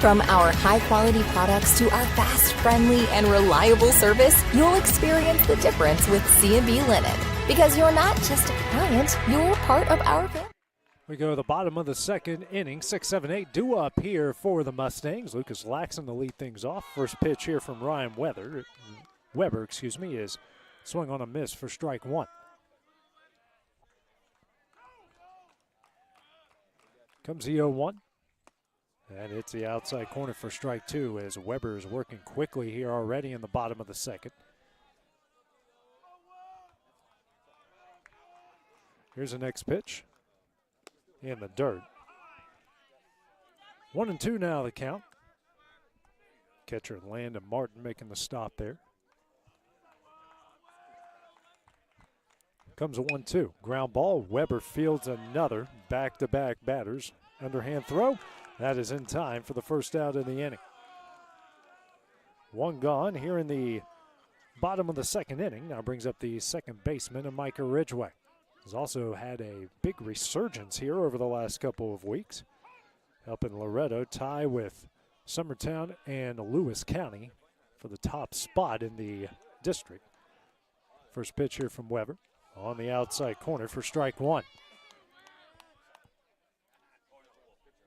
From our high-quality products to our fast, friendly, and reliable service, you'll experience the difference with C&B Linen. Because you're not just a client, you're part of our family. We go to the bottom of the second inning. 6-7-8 due up here for the Mustangs. Lucas Laxon to lead things off. First pitch here from Ryan Weber, is swung on a miss for strike 1. Comes the 0-1. And it's the outside corner for strike 2 as Weber is working quickly here already in the bottom of the second. Here's the next pitch. In the dirt. 1-2 now the count. Catcher Landon Martin making the stop there. Comes a 1-2. Ground ball. Weber fields another. Back-to-back batters. Underhand throw. That is in time for the first out of the inning. One gone here in the bottom of the second inning. Now brings up the second baseman, Micah Ridgway. Has also had a big resurgence here over the last couple of weeks. Helping Loretto tie with Summertown and Lewis County for the top spot in the district. First pitch here from Weber. On the outside corner for strike one.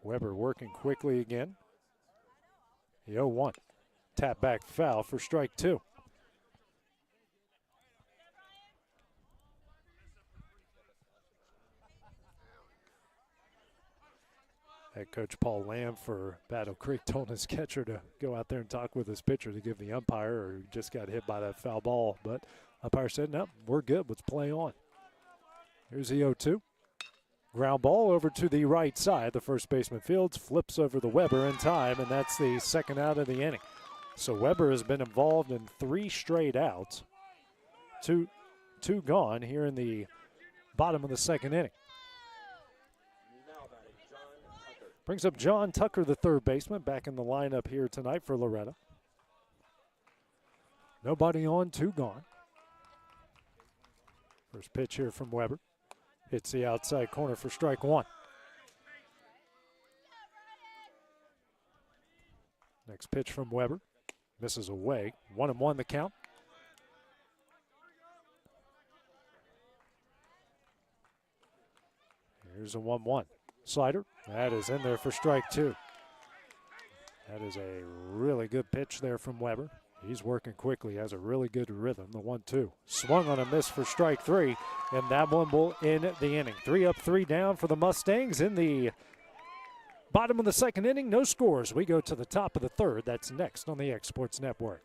Weber working quickly again. The 0-1. Tap back foul for strike two. Head coach Paul Lamb for Battle Creek told his catcher to go out there and talk with his pitcher to give the umpire, or he just got hit by that foul ball. But umpire said, no, we're good. Let's play on. Here's the 0-2. Ground ball over to the right side. The first baseman fields, flips over the Weber in time, and that's the second out of the inning. So Weber has been involved in 3 straight outs. Two gone here in the bottom of the second inning. Brings up John Tucker, the third baseman, back in the lineup here tonight for Loretto. Nobody on, 2 gone. First pitch here from Weber. Hits the outside corner for strike one. Next pitch from Weber. Misses away. 1-1 the count. Here's a 1-1. Slider. That is in there for strike two. That is a really good pitch there from Weber. He's working quickly, has a really good rhythm. The 1-2. Swung on a miss for strike three, and that one will end the inning. 3 up, 3 down for the Mustangs in the bottom of the second inning. No scores. We go to the top of the third. That's next on the X Sports Network.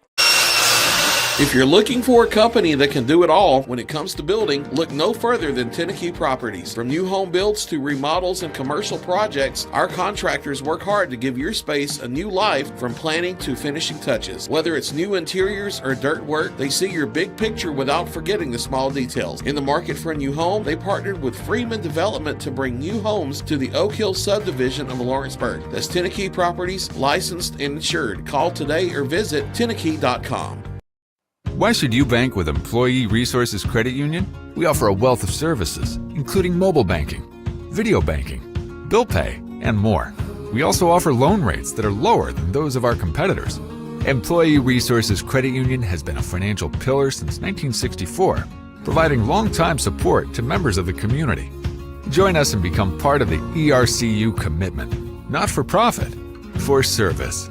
If you're looking for a company that can do it all when it comes to building, look no further than Tenneke Properties. From new home builds to remodels and commercial projects, our contractors work hard to give your space a new life from planning to finishing touches. Whether it's new interiors or dirt work, they see your big picture without forgetting the small details. In the market for a new home, they partnered with Freeman Development to bring new homes to the Oak Hill subdivision of Lawrenceburg. That's Tenneke Properties, licensed and insured. Call today or visit Tenneke.com. Why should you bank with Employee Resources Credit Union? We offer a wealth of services, including mobile banking, video banking, bill pay, and more. We also offer loan rates that are lower than those of our competitors. Employee Resources Credit Union has been a financial pillar since 1964, providing long-time support to members of the community. Join us and become part of the ERCU commitment. Not for profit, for service.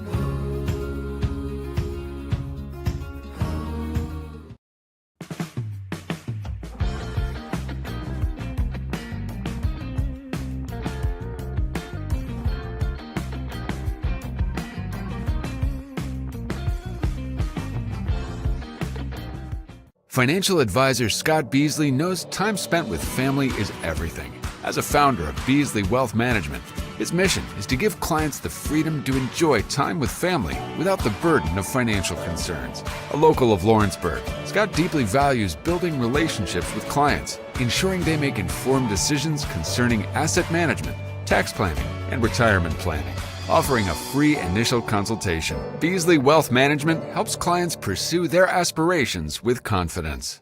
Financial advisor Scott Beasley knows time spent with family is everything. As a founder of Beasley Wealth Management, his mission is to give clients the freedom to enjoy time with family without the burden of financial concerns. A local of Lawrenceburg, Scott deeply values building relationships with clients, ensuring they make informed decisions concerning asset management, tax planning, and retirement planning. Offering a free initial consultation, Beasley Wealth Management helps clients pursue their aspirations with confidence.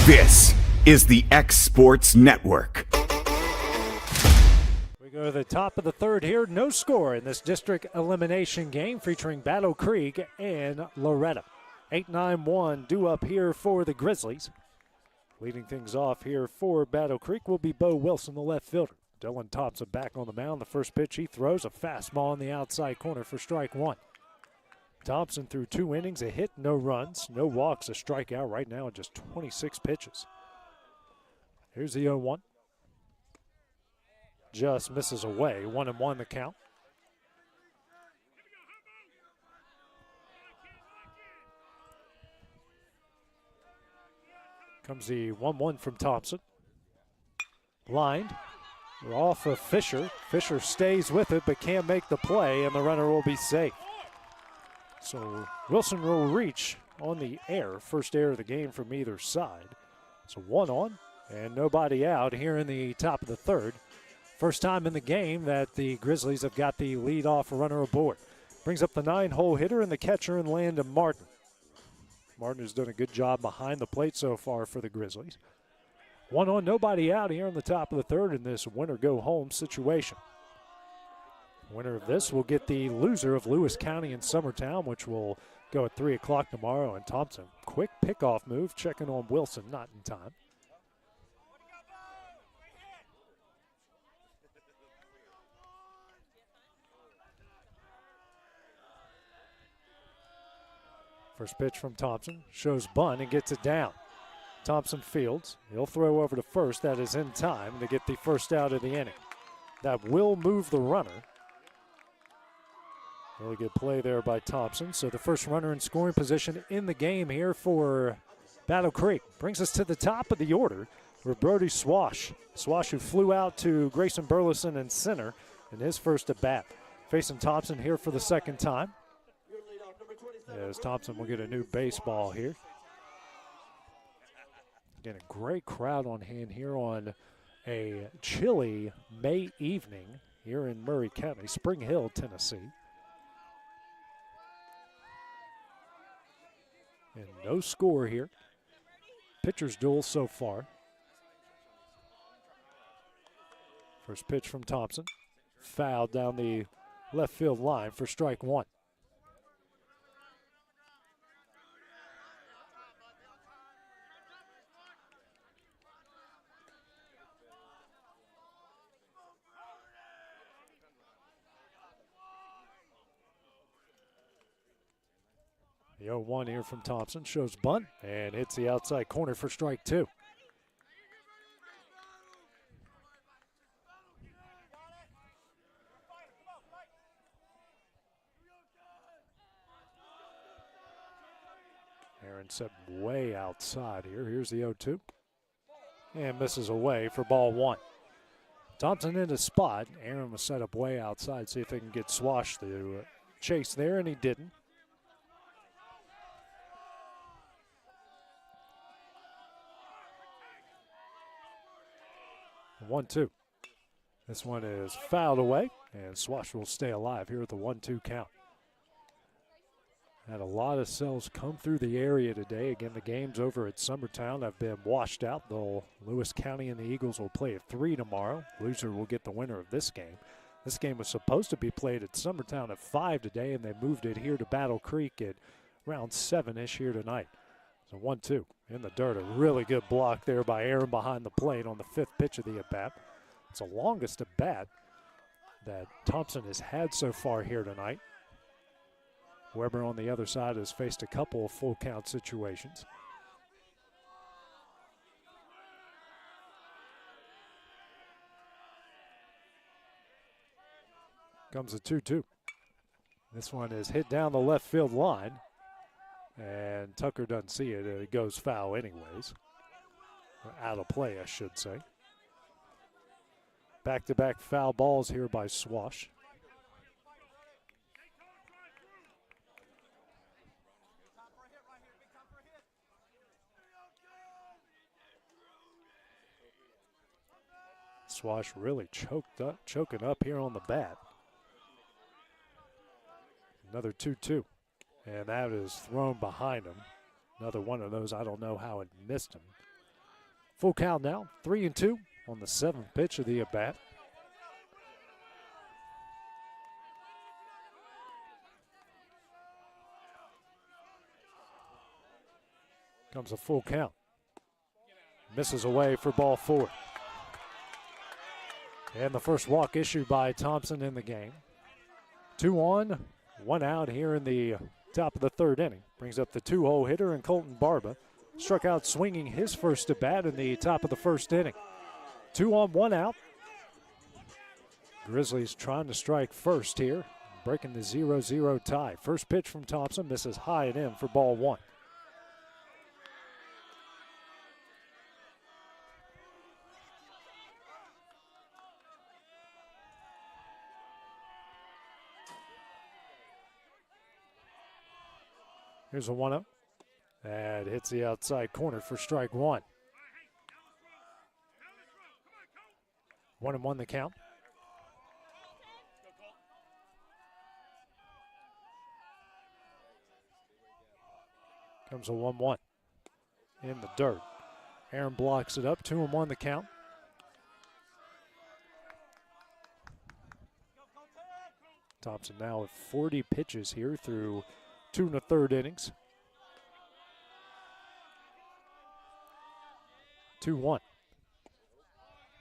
This is the X Sports Network. We go to the top of the third here. No score in this district elimination game featuring Battle Creek and Loretto. 8-9-1 due up here for the Grizzlies. Leading things off here for Battle Creek will be Bo Wilson, the left fielder. Dylan Thompson back on the mound. The first pitch he throws, a fastball on the outside corner for strike one. Thompson threw 2 innings, a hit, no runs, no walks, a strikeout right now in just 26 pitches. Here's the 0-1. Just misses away. 1-1 the count. Comes the 1-1 from Thompson. Lined. We're off of Fisher. Fisher stays with it but can't make the play, and the runner will be safe. So Wilson will reach on the air, first air of the game from either side. So 1 on and nobody out here in the top of the third. First time in the game that the Grizzlies have got the leadoff runner aboard. Brings up the 9-hole hitter and the catcher in Landon Martin. Martin has done a good job behind the plate so far for the Grizzlies. 1 on, nobody out here in the top of the third in this winner-go-home situation. Winner of this will get the loser of Lewis County and Summertown, which will go at 3 o'clock tomorrow. And Thompson, quick pickoff move, checking on Wilson, not in time. First pitch from Thompson, shows bunt and gets it down. Thompson fields, he'll throw over to first, that is in time to get the first out of the inning. That will move the runner. Really good play there by Thompson. So the first runner in scoring position in the game here for Battle Creek. Brings us to the top of the order for Brody Swash. Swash, who flew out to Grayson Burleson in center in his first at bat. Facing Thompson here for the second time. As Thompson will get a new baseball here. Again, a great crowd on hand here on a chilly May evening here in Murray County, Spring Hill, Tennessee. And no score here. Pitcher's duel so far. First pitch from Thompson. Foul down the left field line for strike 1. The 0-1 here from Thompson shows bunt and hits the outside corner for strike 2. Aaron set way outside here. Here's the 0-2. And misses away for ball 1. Thompson in his spot. Aaron was set up way outside. See if they can get Swash to chase there, and he didn't. 1-2. This one is fouled away, and Swash will stay alive here at the 1-2 count. Had a lot of cells come through the area today. Again, the games over at Summertown have been washed out, though Lewis County and the Eagles will play at 3 tomorrow. Loser will get the winner of this game. This game was supposed to be played at Summertown at 5 today, and they moved it here to Battle Creek at around 7-ish here tonight. So 1-2 in the dirt. A really good block there by Aaron behind the plate on the 5th pitch of the at-bat. It's the longest at-bat that Thompson has had so far here tonight. Weber on the other side has faced a couple of full count situations. Comes a 2-2. This one is hit down the left field line. And Tucker doesn't see it. It goes foul anyways. Out of play, I should say. Back-to-back foul balls here by Swash. Swash really choking up here on the bat. Another 2-2. And that is thrown behind him. Another one of those, I don't know how it missed him. Full count now, 3-2 on the 7th pitch of the at-bat. Comes a full count. Misses away for ball 4. And the first walk issued by Thompson in the game. 2 on, 1 out here in the top of the 3rd inning. Brings up the 2-hole hitter and Colton Barba. Struck out swinging his first at bat in the top of the 1st inning. 2 on, 1 out. Grizzlies trying to strike first here, breaking the 0-0 tie. First pitch from Thompson misses high and in for ball 1. Here's a 1-0. And hits the outside corner for strike one. 1-1 the count. Comes a 1-1 in the dirt. Aaron blocks it up. 2-1 the count. Thompson now with 40 pitches here through 2 1/3 innings. 2-1.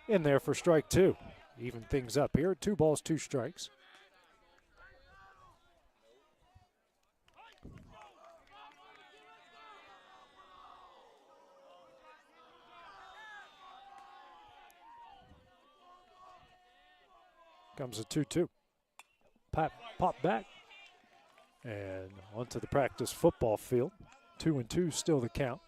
In there for strike two. Even things up here. 2 balls, 2 strikes. Comes a 2-2. Pop back. And onto the practice football field. 2-2 still the count.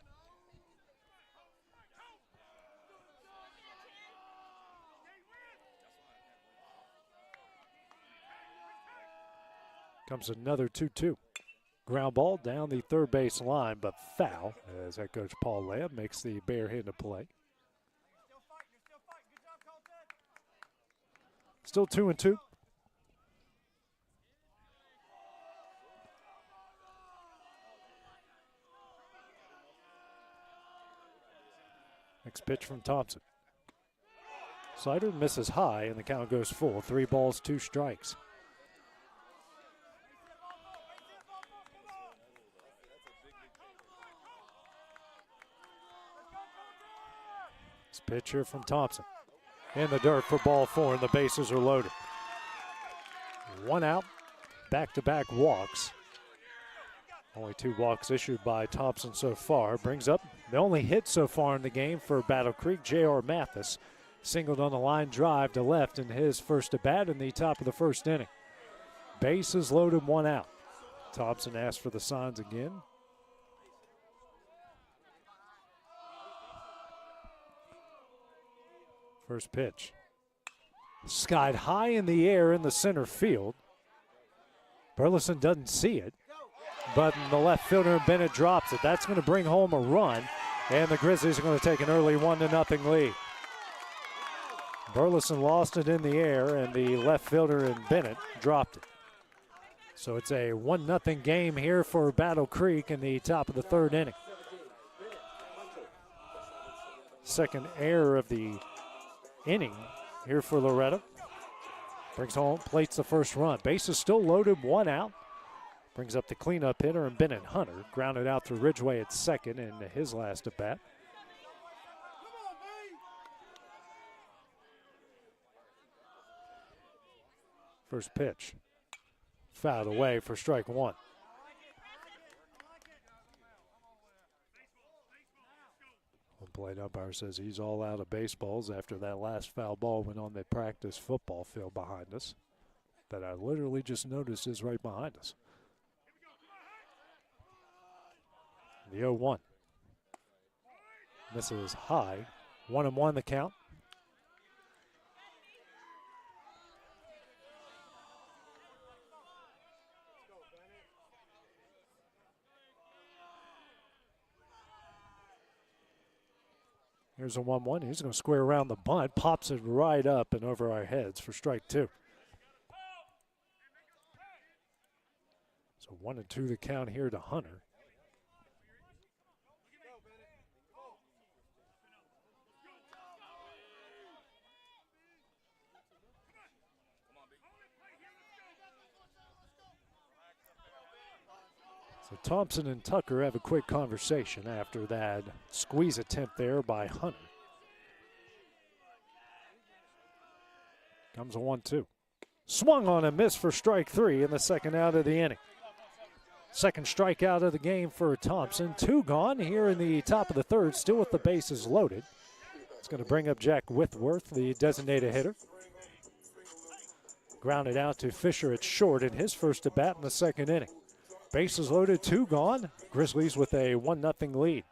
Comes another 2-2. Ground ball down the third base line, but foul as head coach Paul Lamb makes the barehanded play. Still 2-2. Next pitch from Thompson. Slider misses high, and the count goes full. 3 balls, 2 strikes. This pitch here from Thompson. In the dirt for ball 4, and the bases are loaded. 1 out, back-to-back walks. Only 2 walks issued by Thompson so far. Brings up the only hit so far in the game for Battle Creek, J.R. Mathis. Singled on the line drive to left in his first at-bat in the top of the first inning. Bases loaded, 1 out. Thompson asked for the signs again. First pitch. Skied high in the air in the center field. Burleson doesn't see it, but the left fielder Bennett drops it. That's going to bring home a run, and the Grizzlies are going to take an early 1-0 lead. Burleson lost it in the air, and the left fielder and Bennett dropped it. So it's a 1-0 game here for Battle Creek in the top of the third inning. Second error of the inning here for Loretto. Brings home, plates the first run. Bases still loaded, 1 out. Brings up the cleanup hitter and Bennett Hunter. Grounded out through Ridgeway at second in his last at bat. First pitch. Fouled away for strike one. Plate umpire says he's all out of baseballs after that last foul ball went on the practice football field behind us. That I literally just noticed is right behind us. The 0-1. Misses high. 1-1 the count. Here's a 1-1. He's going to square around the bunt. Pops it right up and over our heads for strike two. So 1-2 the count here to Hunter. So Thompson and Tucker have a quick conversation after that squeeze attempt there by Hunter. Comes a 1-2. Swung on and missed for strike three in the second out of the inning. Second strikeout of the game for Thompson. 2 gone here in the top of the third, still with the bases loaded. It's going to bring up Jack Whitworth, the designated hitter. Grounded out to Fisher at short in his first at bat in the second inning. Bases loaded, 2 gone. Grizzlies with a 1-0 lead.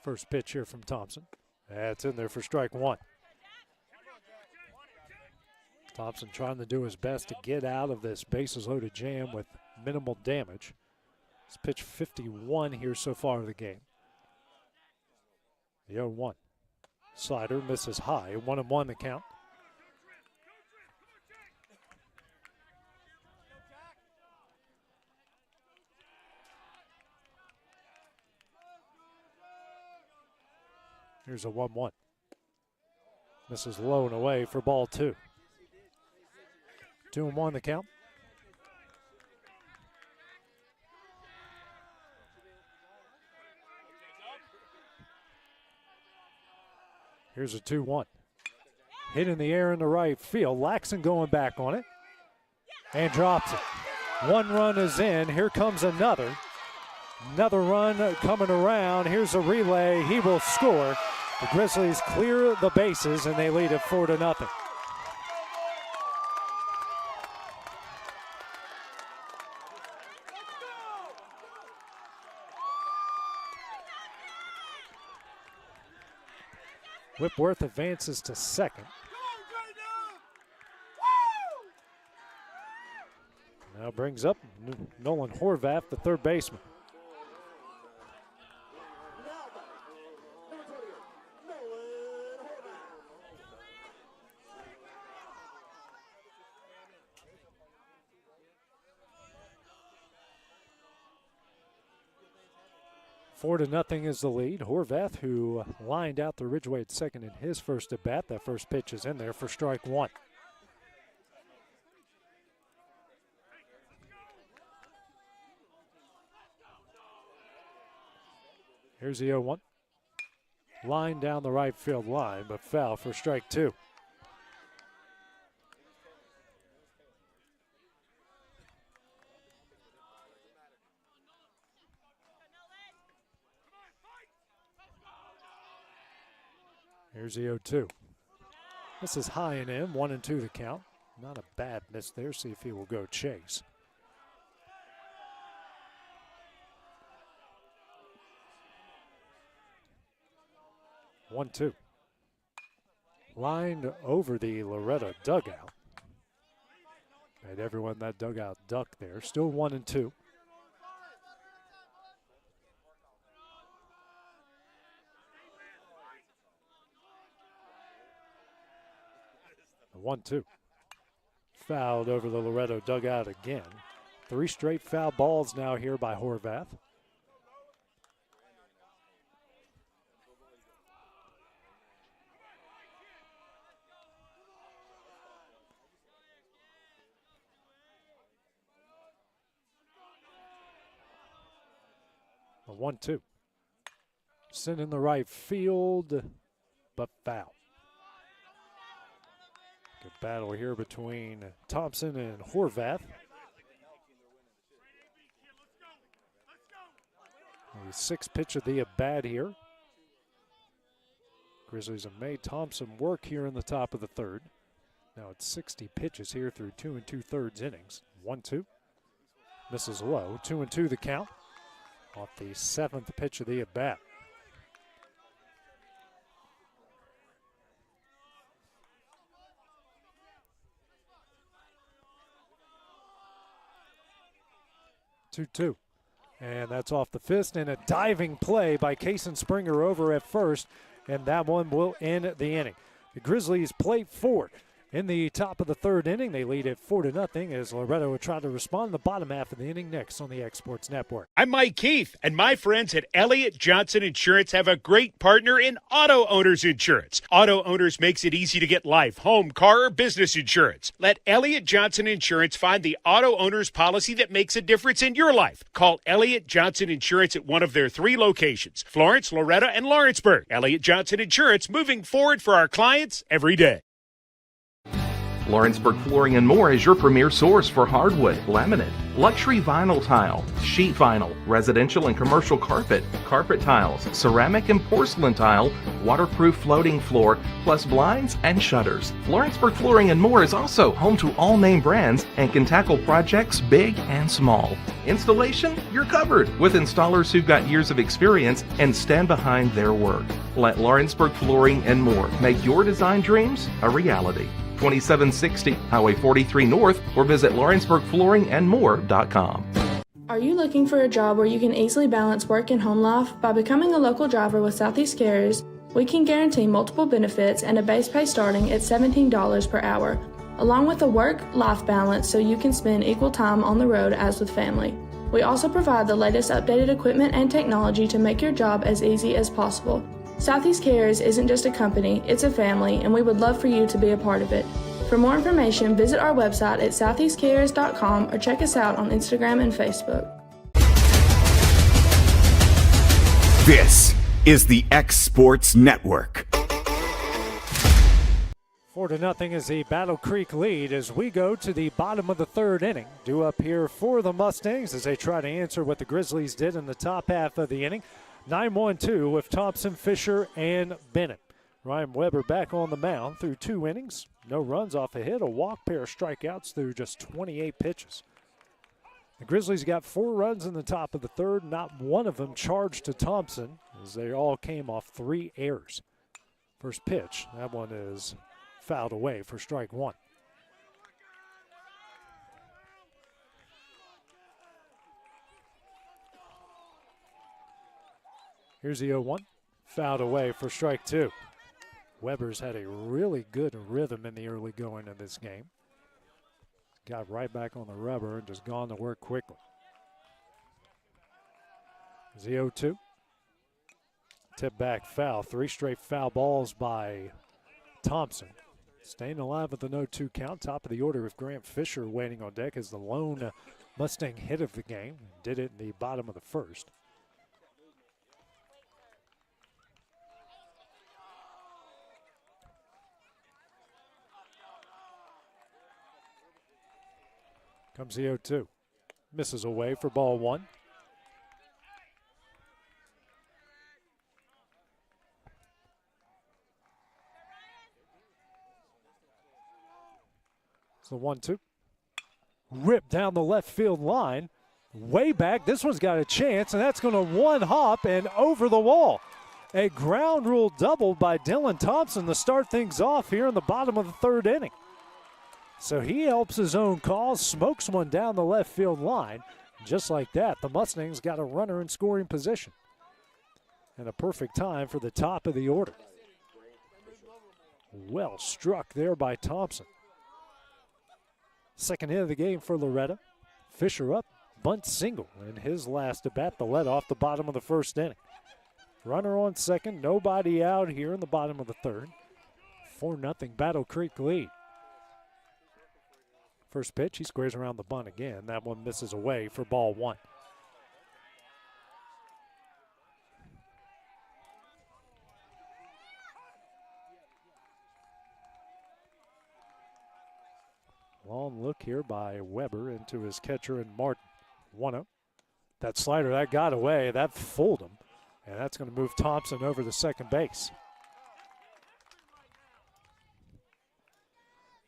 First pitch here from Thompson. That's in there for strike one. Thompson trying to do his best to get out of this bases loaded jam with minimal damage. It's pitch 51 here so far in the game. The 0-1. Slider misses high. 1-1 the count. Here's a 1-1. Misses low and away for ball 2. 2-1 the count. Here's a 2-1. Hit in the air in the right field. Laxon going back on it and drops it. 1 run is in. Here comes another. Another run coming around. Here's a relay. He will score. The Grizzlies clear the bases and they lead it 4-0. Whitworth advances to second. Now brings up Nolan Horvath, the third baseman. Four to nothing is the lead. Horvath, who lined out the Ridgeway at second in his first at bat. That first pitch is in there for strike 1. Here's the 0-1. Line down the right field line, but foul for strike 2. Here's the 0-2. This is high and in, 1-2 the count. Not a bad miss there. See if he will go chase. One, two. Lined over the Loretto dugout. Made everyone in that dugout duck there. Still 1-2. The 1-2. Fouled over the Loretto dugout again. 3 straight foul balls now here by Horvath. A 1-2. Sent in the right field, but foul. Good battle here between Thompson and Horvath. The 6th pitch of the at-bat here. Grizzlies have made Thompson work here in the top of the 3rd. Now it's 60 pitches here through 2 2/3 innings. 1-2. Misses low. 2-2 the count. Off the 7th pitch of the at-bat. Two. And that's off the fist, and a diving play by Kason Springer over at first, and that one will end the inning. The Grizzlies play forward. In the top of the 3rd inning, they lead it 4-0 as Loretto will try to respond in the bottom half of the inning next on the Exports Network. I'm Mike Keith, and my friends at Elliott Johnson Insurance have a great partner in Auto Owners Insurance. Auto Owners makes it easy to get life, home, car, or business insurance. Let Elliott Johnson Insurance find the Auto Owners policy that makes a difference in your life. Call Elliott Johnson Insurance at one of their 3 locations, Florence, Loretto, and Lawrenceburg. Elliott Johnson Insurance, moving forward for our clients every day. Lawrenceburg Flooring and More is your premier source for hardwood, laminate, luxury vinyl tile, sheet vinyl, residential and commercial carpet, carpet tiles, ceramic and porcelain tile, waterproof floating floor, plus blinds and shutters. Lawrenceburg Flooring and More is also home to all name brands and can tackle projects big and small. Installation? You're covered with installers who've got years of experience and stand behind their work. Let Lawrenceburg Flooring and More make your design dreams a reality. 2760 Highway 43 North, or visit lawrenceburgflooringandmore.com. Are you looking for a job where you can easily balance work and home life? By becoming a local driver with Southeast Carriers, we can guarantee multiple benefits and a base pay starting at $17 per hour, along with a work-life balance so you can spend equal time on the road as with family. We also provide the latest updated equipment and technology to make your job as easy as possible. Southeast Carriers isn't just a company, it's a family, and we would love for you to be a part of it. For more information, visit our website at southeastcarriers.com or check us out on Instagram and Facebook. This is the X Sports Network. 4-0 is the Battle Creek lead as we go to the bottom of the third inning. Due up here for the Mustangs as they try to answer what the Grizzlies did in the top half of the inning. 9-1-2 with Thompson, Fisher, and Bennett. Ryan Weber back on the mound through 2 innings. No runs off a hit, a walk, pair of strikeouts through just 28 pitches. The Grizzlies got 4 runs in the top of the third, not one of them charged to Thompson as they all came off 3 errors. First pitch, that one is fouled away for strike 1. Here's the 0-1, fouled away for strike 2. Weber's had a really good rhythm in the early going of this game. Got right back on the rubber and just gone to work quickly. Here's the 0-2. Tip back foul, 3 straight foul balls by Thompson. Staying alive with the 0-2 count. Top of the order with Grant Fisher waiting on deck as the lone Mustang hit of the game. Did it in the bottom of the first. Comes the 0-2. Misses away for ball 1. It's the 1-2. Ripped down the left field line. Way back. This one's got a chance, and that's going to one hop and over the wall. A ground rule double by Dylan Thompson to start things off here in the bottom of the third inning. So he helps his own cause, smokes one down the left field line. Just like that, the Mustangs got a runner in scoring position. And a perfect time for the top of the order. Well struck there by Thompson. Second hit of the game for Loretto. Fisher up, bunt single in his last at bat, the lead off the bottom of the first inning. Runner on second, nobody out here in the bottom of the third. 4-0 Battle Creek lead. First pitch, he squares around the bunt again. That one misses away for ball 1. Long look here by Weber into his catcher and Martin. 1-0. That slider, that got away. That fooled him. And that's going to move Thompson over to second base.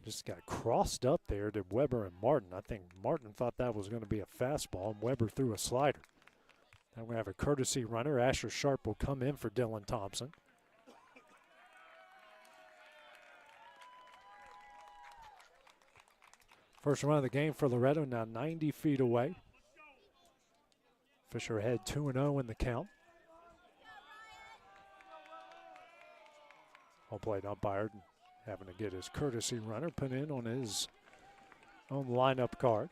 Just got crossed up there to Weber and Martin. I think Martin thought that was going to be a fastball, and Weber threw a slider. Now we have a courtesy runner. Asher Sharp will come in for Dylan Thompson. First run of the game for Loretto, now 90 feet away. Fisher ahead 2-0 in the count. All played umpired. Having to get his courtesy runner put in on his own lineup card.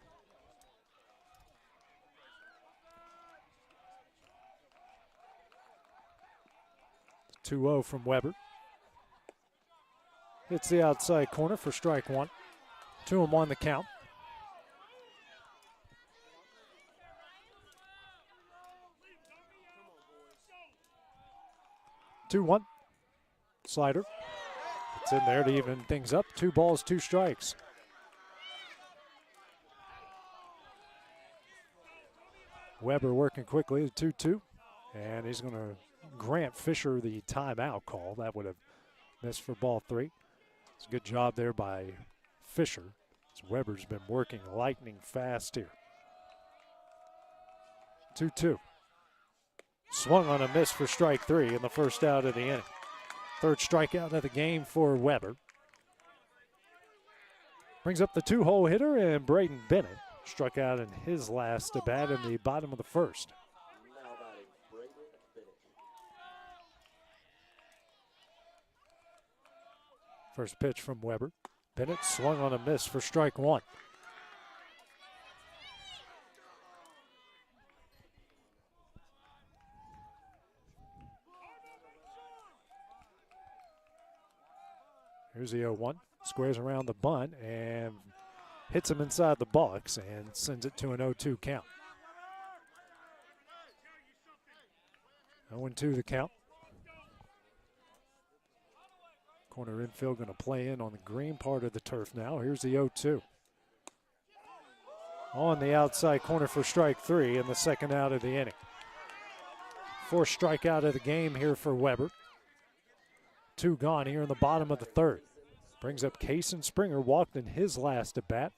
It's 2-0 from Weber. Hits the outside corner for strike 1. 2-1 the count. Two one. Slider. It's in there to even things up. 2 balls, 2 strikes. Weber working quickly, 2-2. And he's going to grant Fisher the timeout call. That would have missed for ball 3. It's a good job there by Fisher. As Weber's been working lightning fast here. 2-2. Swung on a miss for strike 3 in the first out of the inning. Third strikeout of the game for Weber. Brings up the 2-hole hitter, and Braden Bennett struck out in his last at bat in the bottom of the first. First pitch from Weber. Bennett swung on a miss for strike 1. Here's the 0-1. Squares around the bunt and hits him inside the box and sends it to an 0-2 count. 0-2 the count. Corner infield going to play in on the green part of the turf now. Here's the 0-2. On the outside corner for strike 3 in the second out of the inning. Fourth strikeout of the game here for Weber. 2 gone here in the bottom of the third. Brings up Cason Springer, walked in his last at bat.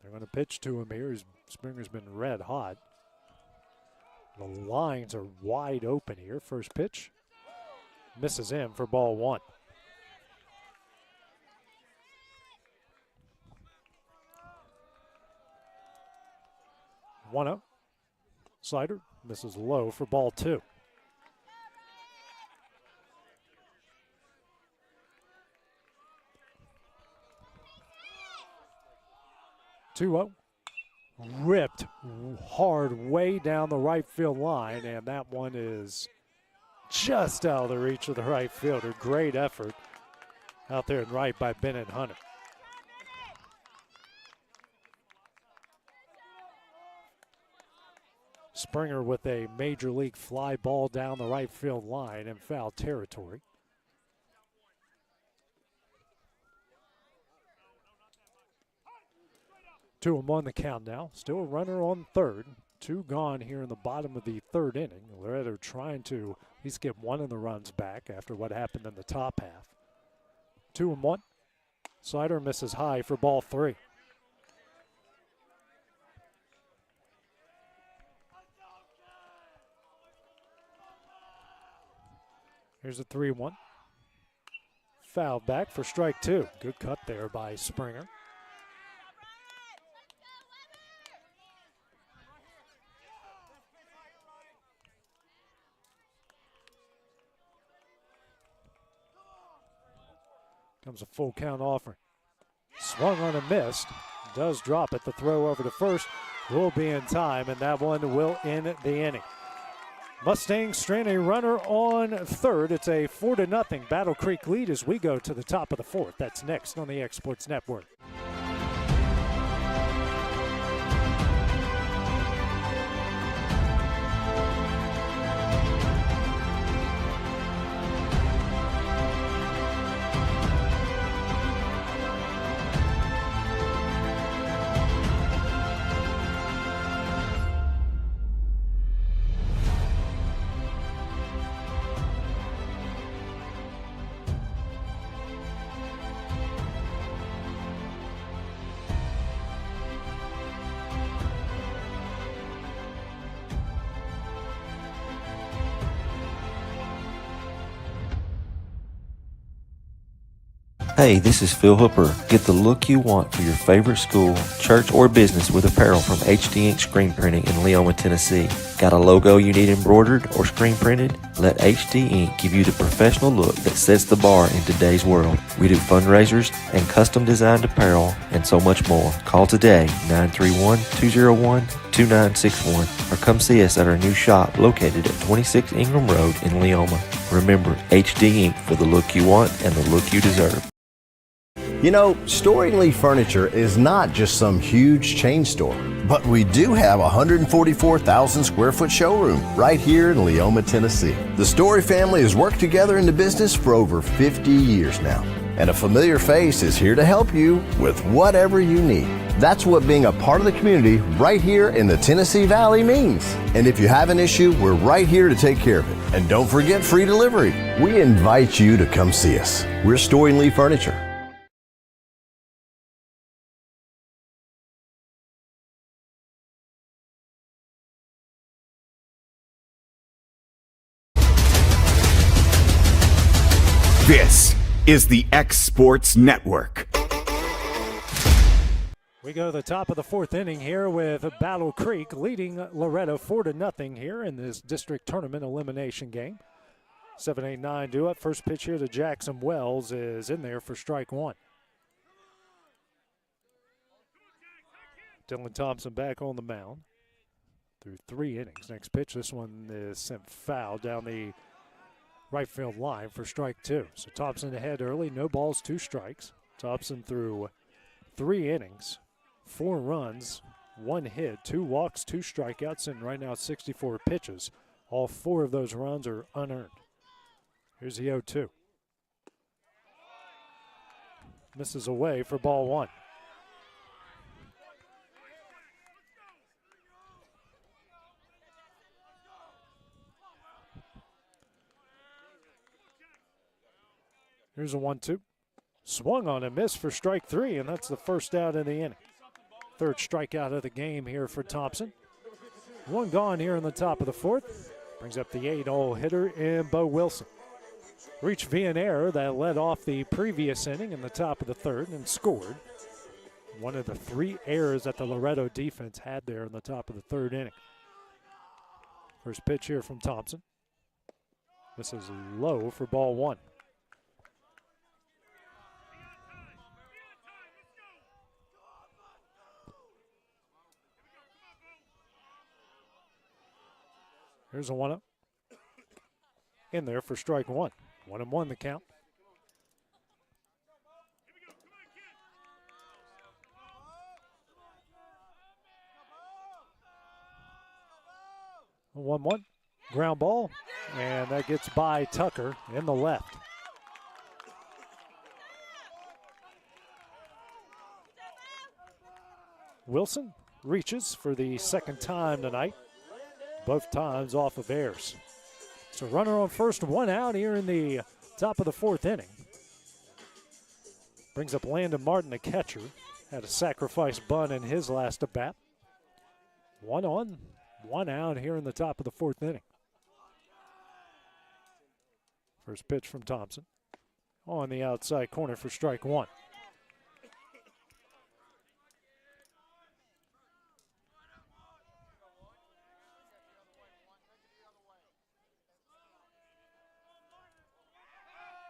They're going to pitch to him here. Springer's been red hot. The lines are wide open here. First pitch misses in for ball 1. One up. Slider misses low for ball 2. 2-0. Ripped hard way down the right field line, and that one is just out of the reach of the right fielder. Great effort out there in right by Bennett Hunter. Springer with a major league fly ball down the right field line in foul territory. Two and one the count now. Still a runner on third. 2 gone here in the bottom of the third inning. Loretto trying to at least get one of the runs back after what happened in the top half. 2 and 1. Slider misses high for ball 3. Here's a 3-1. Foul back for strike 2. Good cut there by Springer. Comes a full count offering. Swung on and missed. Does drop it. The throw over to first will be in time, and that one will end the inning. Mustangs strand a runner on third. It's a 4-0 Battle Creek lead as we go to the top of the fourth. That's next on the X Sports Network. Hey, this is Phil Hooper. Get the look you want for your favorite school, church, or business with apparel from HD Ink Screen Printing in Leoma, Tennessee. Got a logo you need embroidered or screen printed? Let HD Ink give you the professional look that sets the bar in today's world. We do fundraisers and custom designed apparel and so much more. Call today, 931-201-2961, or come see us at our new shop located at 26 Ingram Road in Leoma. Remember, HD Ink for the look you want and the look you deserve. You know, Storing Lee Furniture is not just some huge chain store, but we do have a 144,000 square foot showroom right here in Leoma, Tennessee. The Story family has worked together in the business for over 50 years now. and a familiar face is here to help you with whatever you need. That's what being a part of the community right here in the Tennessee Valley means. And if you have an issue, we're right here to take care of it. And don't forget free delivery. We invite you to come see us. We're Storing Lee Furniture. This is the X Sports Network. We go to the top of the fourth inning here with Battle Creek leading Loretto 4-0 here in this district tournament elimination game. 7-8-9 do it. First pitch here to Jackson Wells is in there for strike one. Dylan Thompson back on the mound through 3 innings. Next pitch, this one is sent foul down the right field line for strike 2. So Thompson ahead early, no balls, 2 strikes. Thompson through 3 innings, 4 runs, 1 hit, 2 walks, 2 strikeouts, and right now 64 pitches. All 4 of those runs are unearned. Here's the 0-2. Misses away for ball 1. Here's a 1-2. Swung on and missed for strike 3, and that's the first out of the inning. Third strikeout of the game here for Thompson. 1 gone here in the top of the 4th. Brings up the 8-hole hitter in Bo Wilson. Reached via an error that led off the previous inning in the top of the 3rd and scored. One of the 3 errors that the Loretto defense had there in the top of the 3rd inning. First pitch here from Thompson. This is low for ball 1. Here's a 1-0. In there for strike 1. 1-1 the count. A 1-1. Ground ball. And that gets by Tucker in the left. Wilson reaches for the second time tonight. Both times off of errors. So runner on first, 1 out here in the top of the 4th inning. Brings up Landon Martin, the catcher. Had a sacrifice bunt in his last at bat. 1 on, 1 out here in the top of the 4th inning. First pitch from Thompson. On the outside corner for strike 1.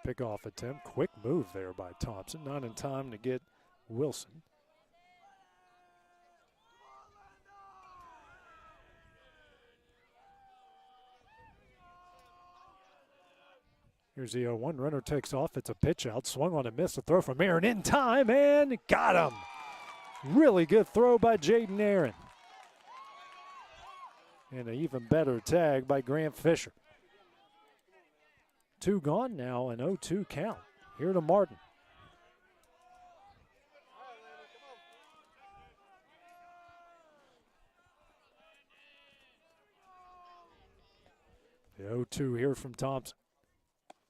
Pickoff attempt. Quick move there by Thompson. Not in time to get Wilson. Here's the 0-1. Runner takes off. It's a pitch out. Swung on a miss. A throw from Aaron in time and got him. Really good throw by Jaden Aaron. And an even better tag by Grant Fisher. 2 gone now, an 0-2 count. Here to Martin. The 0-2 here from Thompson.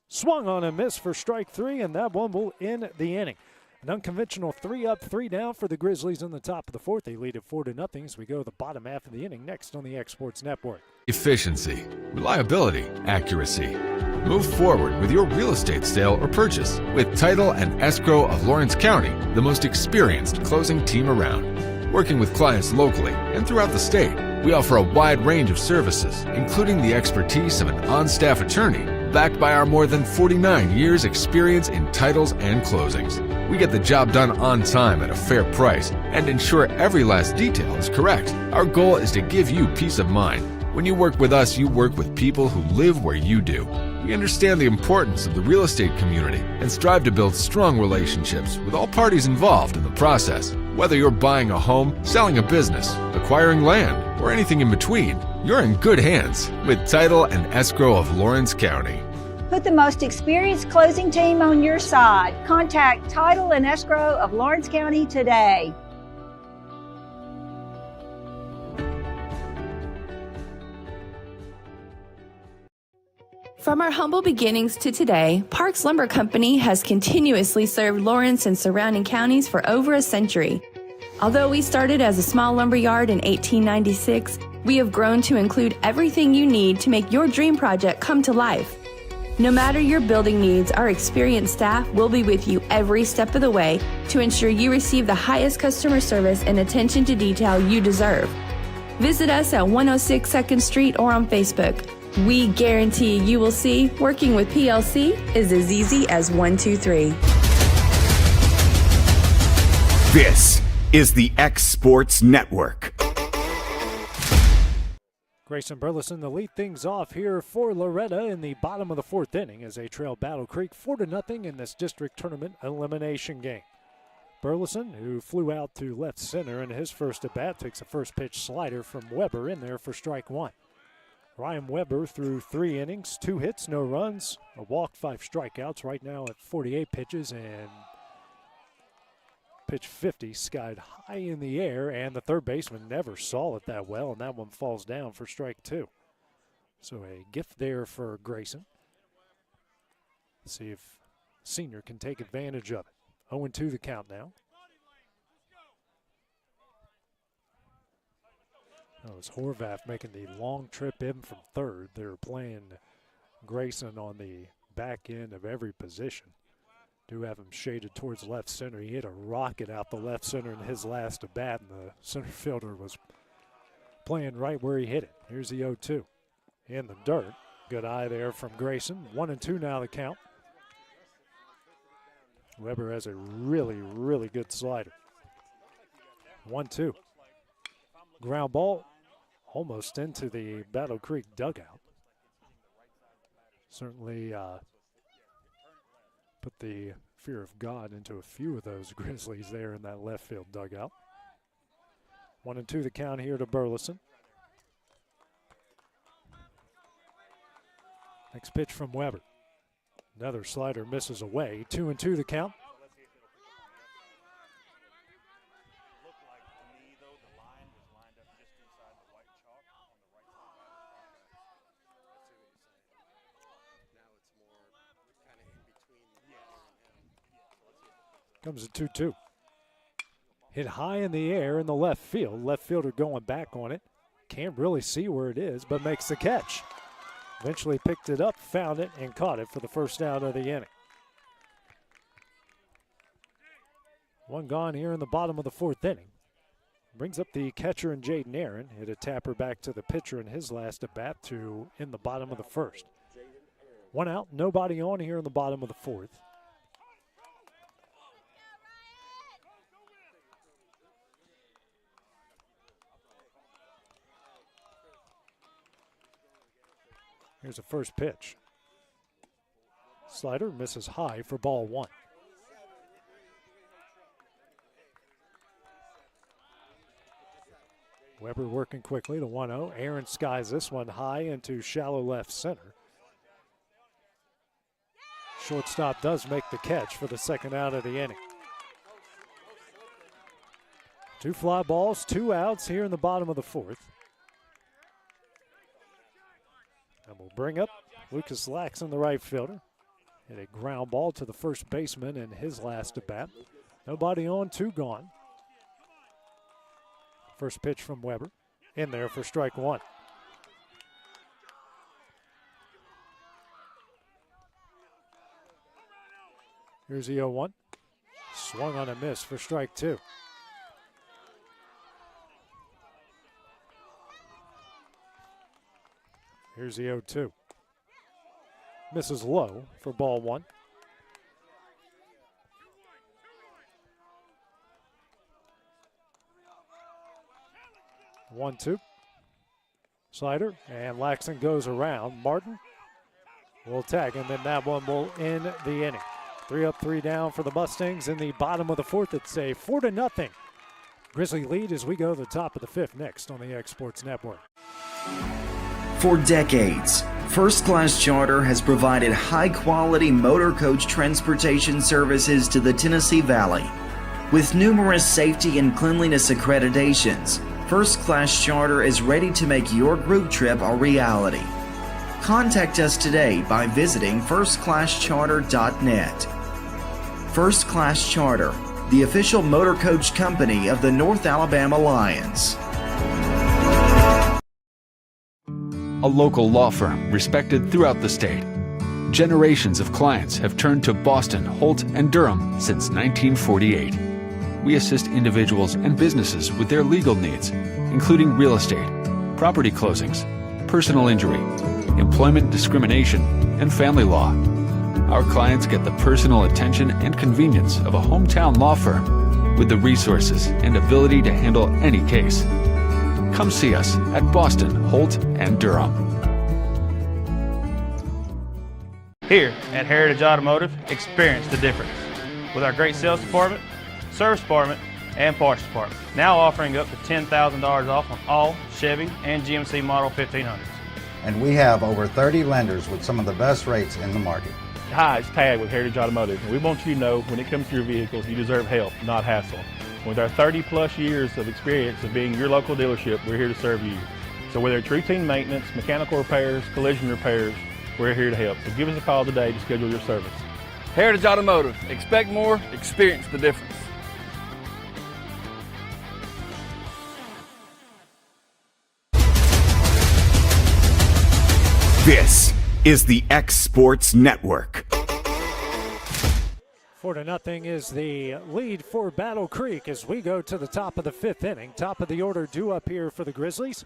Swung on a miss for strike 3, and that one will end the inning. An unconventional 3 up, 3 down for the Grizzlies in the top of the 4th. They lead at 4-0 as we go to the bottom half of the inning next on the X Sports Network. Efficiency, reliability, accuracy. Move forward with your real estate sale or purchase with Title and Escrow of Lawrence County, the most experienced closing team around. Working with clients locally and throughout the state, we offer a wide range of services, including the expertise of an on-staff attorney, backed by our more than 49 years experience in titles and closings. We get the job done on time at a fair price and ensure every last detail is correct. Our goal is to give you peace of mind. When you work with us, you work with people who live where you do. We understand the importance of the real estate community and strive to build strong relationships with all parties involved in the process. Whether you're buying a home, selling a business, acquiring land, or anything in between, you're in good hands with Title and Escrow of Lawrence County. Put the most experienced closing team on your side. Contact Title and Escrow of Lawrence County today. From our humble beginnings to today, Parks Lumber Company has continuously served Lawrence and surrounding counties for over a century. Although we started as a small lumber yard in 1896, we have grown to include everything you need to make your dream project come to life. No matter your building needs, our experienced staff will be with you every step of the way to ensure you receive the highest customer service and attention to detail you deserve. Visit us at 106 2nd Street or on Facebook. We guarantee you will see working with PLC is as easy as 1, 2, 3. This is the X Sports Network. Grayson Burleson to lead things off here for Loretto in the bottom of the 4th inning as they trail Battle Creek 4-0 in this district tournament elimination game. Burleson, who flew out to left center in his first at bat, takes a first pitch slider from Weber in there for strike 1. Ryan Weber threw 3 innings, 2 hits, no runs, a walk, 5 strikeouts, right now at 48 pitches, and pitch 50 skied high in the air, and the third baseman never saw it that well, and that one falls down for strike 2. So a gift there for Grayson. Let's see if senior can take advantage of it. 0-2 the count now. That was Horvath making the long trip in from third. They were playing Grayson on the back end of every position. Do have him shaded towards left center. He hit a rocket out the left center in his last at bat, and the center fielder was playing right where he hit it. Here's the 0-2 in the dirt. Good eye there from Grayson. 1-2 now the count. Weber has a really, really good slider. 1-2. Ground ball almost into the Battle Creek dugout. Certainly put the fear of God into a few of those Grizzlies there in that left field dugout. 1-2 the count here to Burleson. Next pitch from Weber. Another slider misses away. 2-2 the count. Comes a 2-2. Hit high in the air in the left field. Left fielder going back on it. Can't really see where it is, but makes the catch. Eventually picked it up, found it, and caught it for the first out of the inning. One gone here in the bottom of the 4th inning. Brings up the catcher and Jaden Aaron. Hit a tapper back to the pitcher in his last at bat to in the bottom of the 1st. One out, nobody on here in the bottom of the 4th. Here's the first pitch. Slider misses high for ball 1. Weber working quickly to 1-0. Aaron skies this one high into shallow left center. Shortstop does make the catch for the second out of the inning. 2 fly balls, 2 outs here in the bottom of the 4th. And we'll bring up Lucas Laxon, the right fielder. Hit a ground ball to the first baseman in his last at bat. Nobody on, 2 gone. First pitch from Weber. In there for strike 1. Here's the 0-1. Swung on a miss for strike 2. Here's the 0-2. Misses low for ball 1. One, 2. Slider, and Laxon goes around. Martin will tag, and then that one will end the inning. 3 up, 3 down for the Mustangs in the bottom of the 4th. It's a 4-0 Grizzly lead as we go to the top of the 5th next on the X Sports Network. For decades, First Class Charter has provided high-quality motor coach transportation services to the Tennessee Valley. With numerous safety and cleanliness accreditations, First Class Charter is ready to make your group trip a reality. Contact us today by visiting firstclasscharter.net. First Class Charter, the official motor coach company of the North Alabama Lions. A local law firm respected throughout the state. Generations of clients have turned to Boston, Holt, and Durham since 1948. We assist individuals and businesses with their legal needs, including real estate, property closings, personal injury, employment discrimination, and family law. Our clients get the personal attention and convenience of a hometown law firm with the resources and ability to handle any case. Come see us at Boston, Holt, and Durham. Here at Heritage Automotive, experience the difference with our great sales department, service department, and parts department. Now offering up to $10,000 off on all Chevy and GMC Model 1500s. And we have over 30 lenders with some of the best rates in the market. Hi, it's Tad with Heritage Automotive, and we want you to know when it comes to your vehicles, you deserve help, not hassle. With our 30-plus years of experience of being your local dealership, we're here to serve you. So whether it's routine maintenance, mechanical repairs, collision repairs, we're here to help. So give us a call today to schedule your service. Heritage Automotive. Expect more, experience the difference. This is the X Sports Network. 4-0 is the lead for Battle Creek as we go to the top of the fifth inning. Top of the order due up here for the Grizzlies.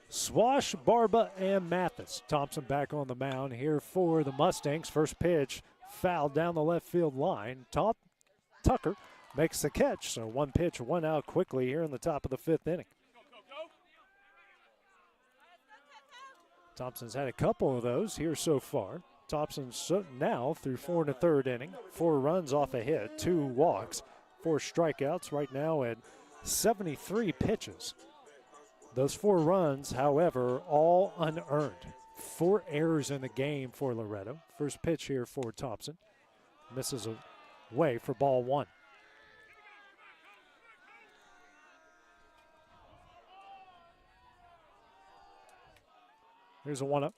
Swash, Barba, and Mathis. Thompson back on the mound here for the Mustangs. First pitch fouled down the left field line. Tucker makes the catch. So one pitch, one out quickly here in the top of the fifth inning. Thompson's had a couple of those here so far. Thompson's now through 4 1/3 inning. 4 runs off a hit, 2 walks, 4 strikeouts right now at 73 pitches. Those 4 runs, however, all unearned. 4 errors in the game for Loretto. First pitch here for Thompson. Misses away for ball 1. Here's a 1-0.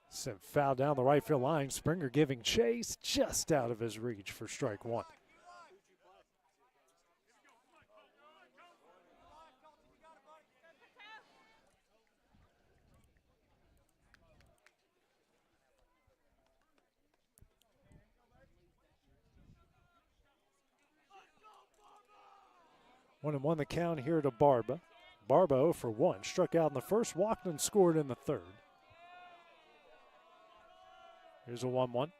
Sent foul down the right field line. Springer giving chase just out of his reach for strike 1. One and 1 the count here to Barba. Barba 0 for 1. Struck out in the first, walked and scored in the third. Here's a 1-1.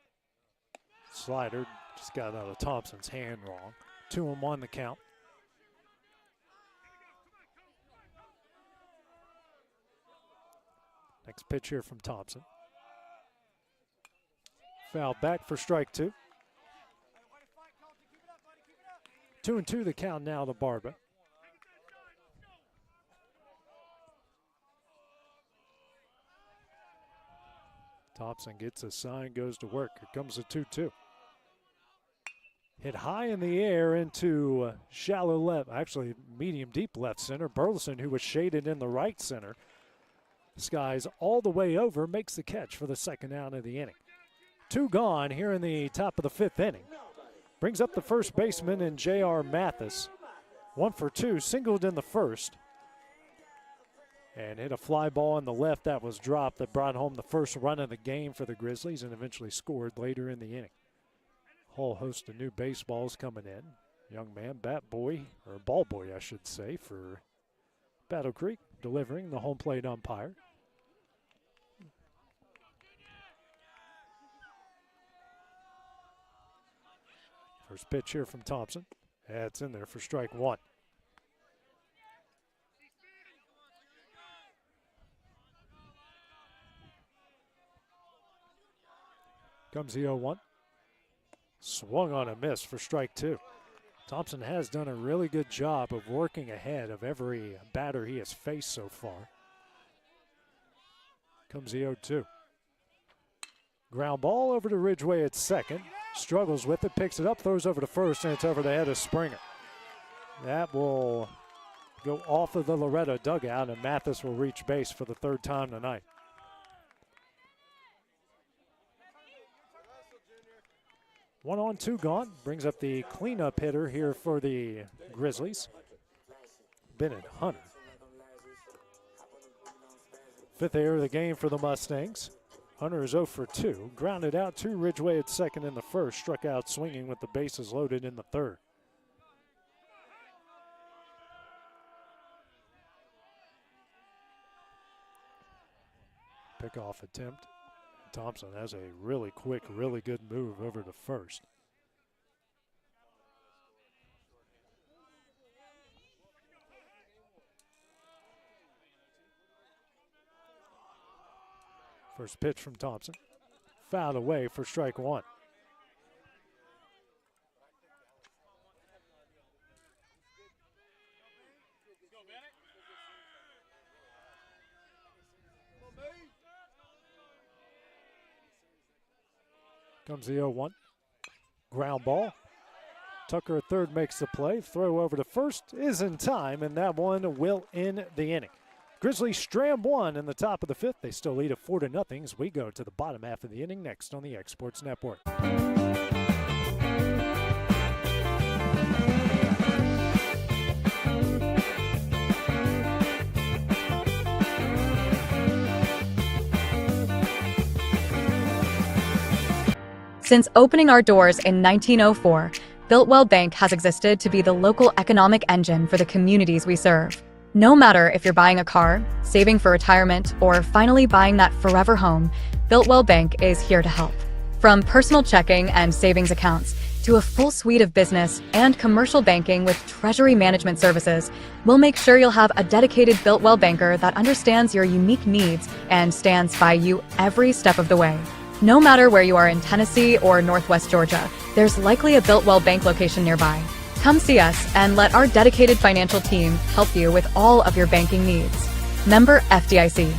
Slider just got out of Thompson's hand wrong. 2-1 the count. Next pitch here from Thompson. Foul back for strike 2. 2-2 the count now to Barba. Thompson gets a sign, goes to work. Here comes a 2-2. Hit high in the air into shallow left, actually medium deep left center. Burleson, who was shaded in the right center, skies all the way over, makes the catch for the second out of the inning. 2 gone here in the top of the fifth inning. Brings up the first baseman in J.R. Mathis. 1 for 2, singled in the first. And hit a fly ball on the left that was dropped that brought home the first run of the game for the Grizzlies and eventually scored later in the inning. Whole host of new baseballs coming in. Young man, bat boy, or ball boy I should say, for Battle Creek, delivering the home plate umpire. First pitch here from Thompson. That's in there for strike 1. Comes the 0-1. Swung on a miss for strike 2. Thompson has done a really good job of working ahead of every batter he has faced so far. Comes the 0-2. Ground ball over to Ridgway at second. Struggles with it, picks it up, throws over to first, and it's over the head of Springer. That will go off of the Loretto dugout, and Mathis will reach base for the third time tonight. One on, two gone. Brings up the cleanup hitter here for the Grizzlies, Bennett Hunter. Fifth error of the game for the Mustangs. Hunter is 0 for 2. Grounded out to Ridgway at second in the first. Struck out swinging with the bases loaded in the third. Pickoff attempt. Thompson has a really quick, really good move over to first. First pitch from Thompson. Fouled away for strike one. Comes the 0-1. Ground ball. Tucker at third makes the play. Throw over to first is in time, and that one will end the inning. Grizzlies stram one in the top of the fifth. They still lead at 4-0 as we go to the bottom half of the inning next on the Exports Network. Since opening our doors in 1904, Builtwell Bank has existed to be the local economic engine for the communities we serve. No matter if you're buying a car, saving for retirement, or finally buying that forever home, Builtwell Bank is here to help. From personal checking and savings accounts to a full suite of business and commercial banking with treasury management services, we'll make sure you'll have a dedicated Builtwell banker that understands your unique needs and stands by you every step of the way. No matter where you are in Tennessee or Northwest Georgia, there's likely a Builtwell Bank location nearby. Come see us and let our dedicated financial team help you with all of your banking needs. Member FDIC.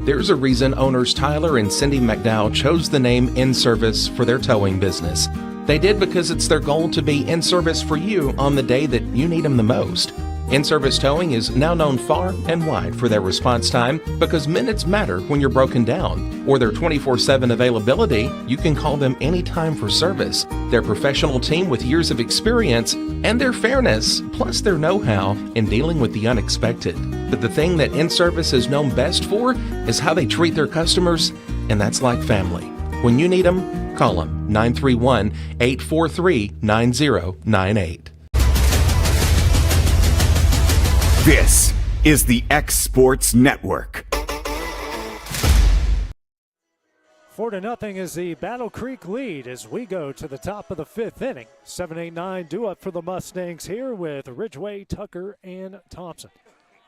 There's a reason owners Tyler and Cindy McDowell chose the name In Service for their towing business. They did because it's their goal to be in service for you on the day that you need them the most. In-Service Towing is now known far and wide for their response time because minutes matter when you're broken down. Or their 24/7 availability, you can call them anytime for service. Their professional team with years of experience and their fairness, plus their know-how in dealing with the unexpected. But the thing that In-Service is known best for is how they treat their customers, and that's like family. When you need them, call them 931-843-9098. This is the X Sports Network. 4-0 is the Battle Creek lead as we go to the top of the fifth inning. 7-8-9 due up for the Mustangs here with Ridgway, Tucker, and Thompson.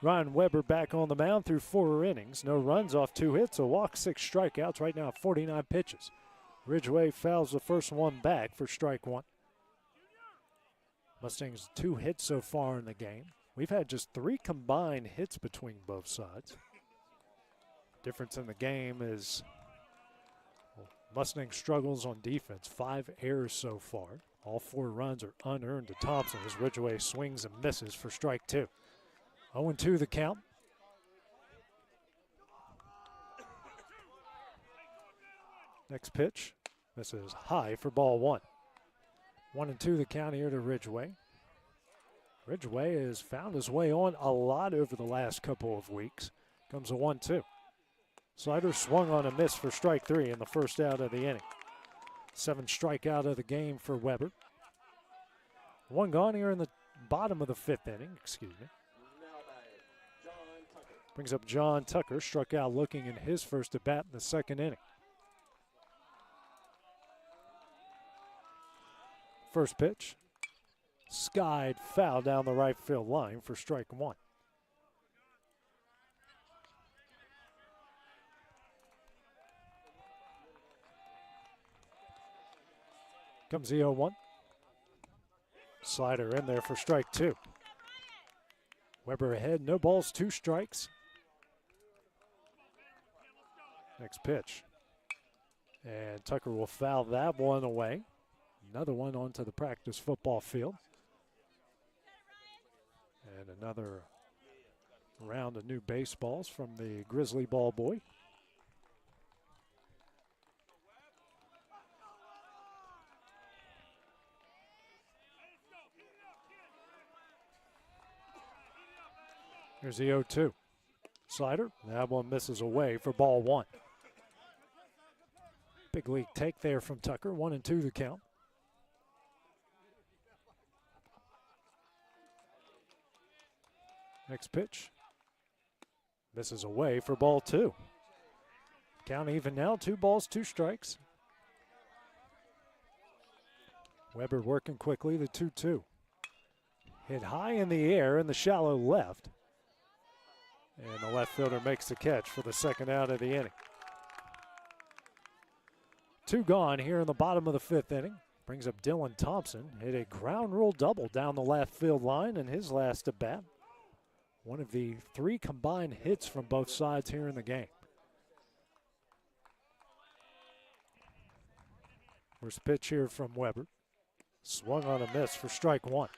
Ryan Weber back on the mound through 4 innings. No runs off 2 hits, a walk, 6 strikeouts. Right now 49 pitches. Ridgway fouls the first one back for strike one. Mustangs 2 hits so far in the game. We've had just 3 combined hits between both sides. Difference in the game is Mustang struggles on defense. 5 errors so far. All 4 runs are unearned to Thompson as Ridgway swings and misses for strike 2. 0-2 the count. Next pitch. This is high for ball 1. 1-2 the count here to Ridgway. Ridgway has found his way on a lot over the last couple of weeks. Comes a 1-2. Slider swung on a miss for strike 3 in the first out of the inning. 7 strikeout of the game for Weber. 1 gone here in the bottom of the 5th inning. Brings up John Tucker, struck out looking in his first at bat in the 2nd inning. First pitch. Skied foul down the right field line for strike 1. Comes the 0-1. Slider in there for strike 2. Weber ahead, no balls, 2 strikes. Next pitch. And Tucker will foul that one away. Another one onto the practice football field. And another round of new baseballs from the Grizzly ball boy. Here's the 0-2. Slider. That one misses away for ball 1. Big league take there from Tucker. 1-2 the count. Next pitch. Misses away for ball 2. Count even now. 2 balls, 2 strikes. Weber working quickly. The 2-2. Hit high in the air in the shallow left. And the left fielder makes the catch for the second out of the inning. 2 gone here in the bottom of the 5th inning. Brings up Dylan Thompson. Hit a ground rule double down the left field line in his last at bat. One of the 3 combined hits from both sides here in the game. First pitch here from Weber. Swung on a miss for strike 1.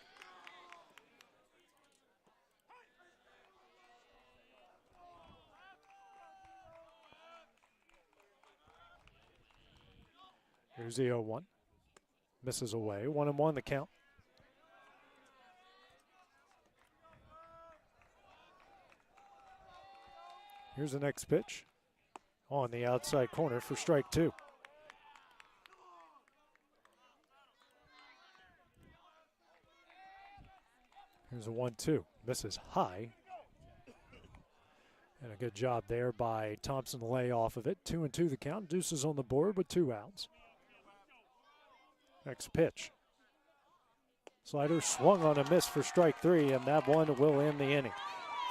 Here's the 0-1. Misses away. 1-1 the count. Here's the next pitch. On the outside corner for strike 2. Here's a 1-2. Misses high. And a good job there by Thompson to lay off of it. 2-2 the count. Deuces on the board with 2 outs. Next pitch. Slider swung on a miss for strike 3, and that one will end the inning.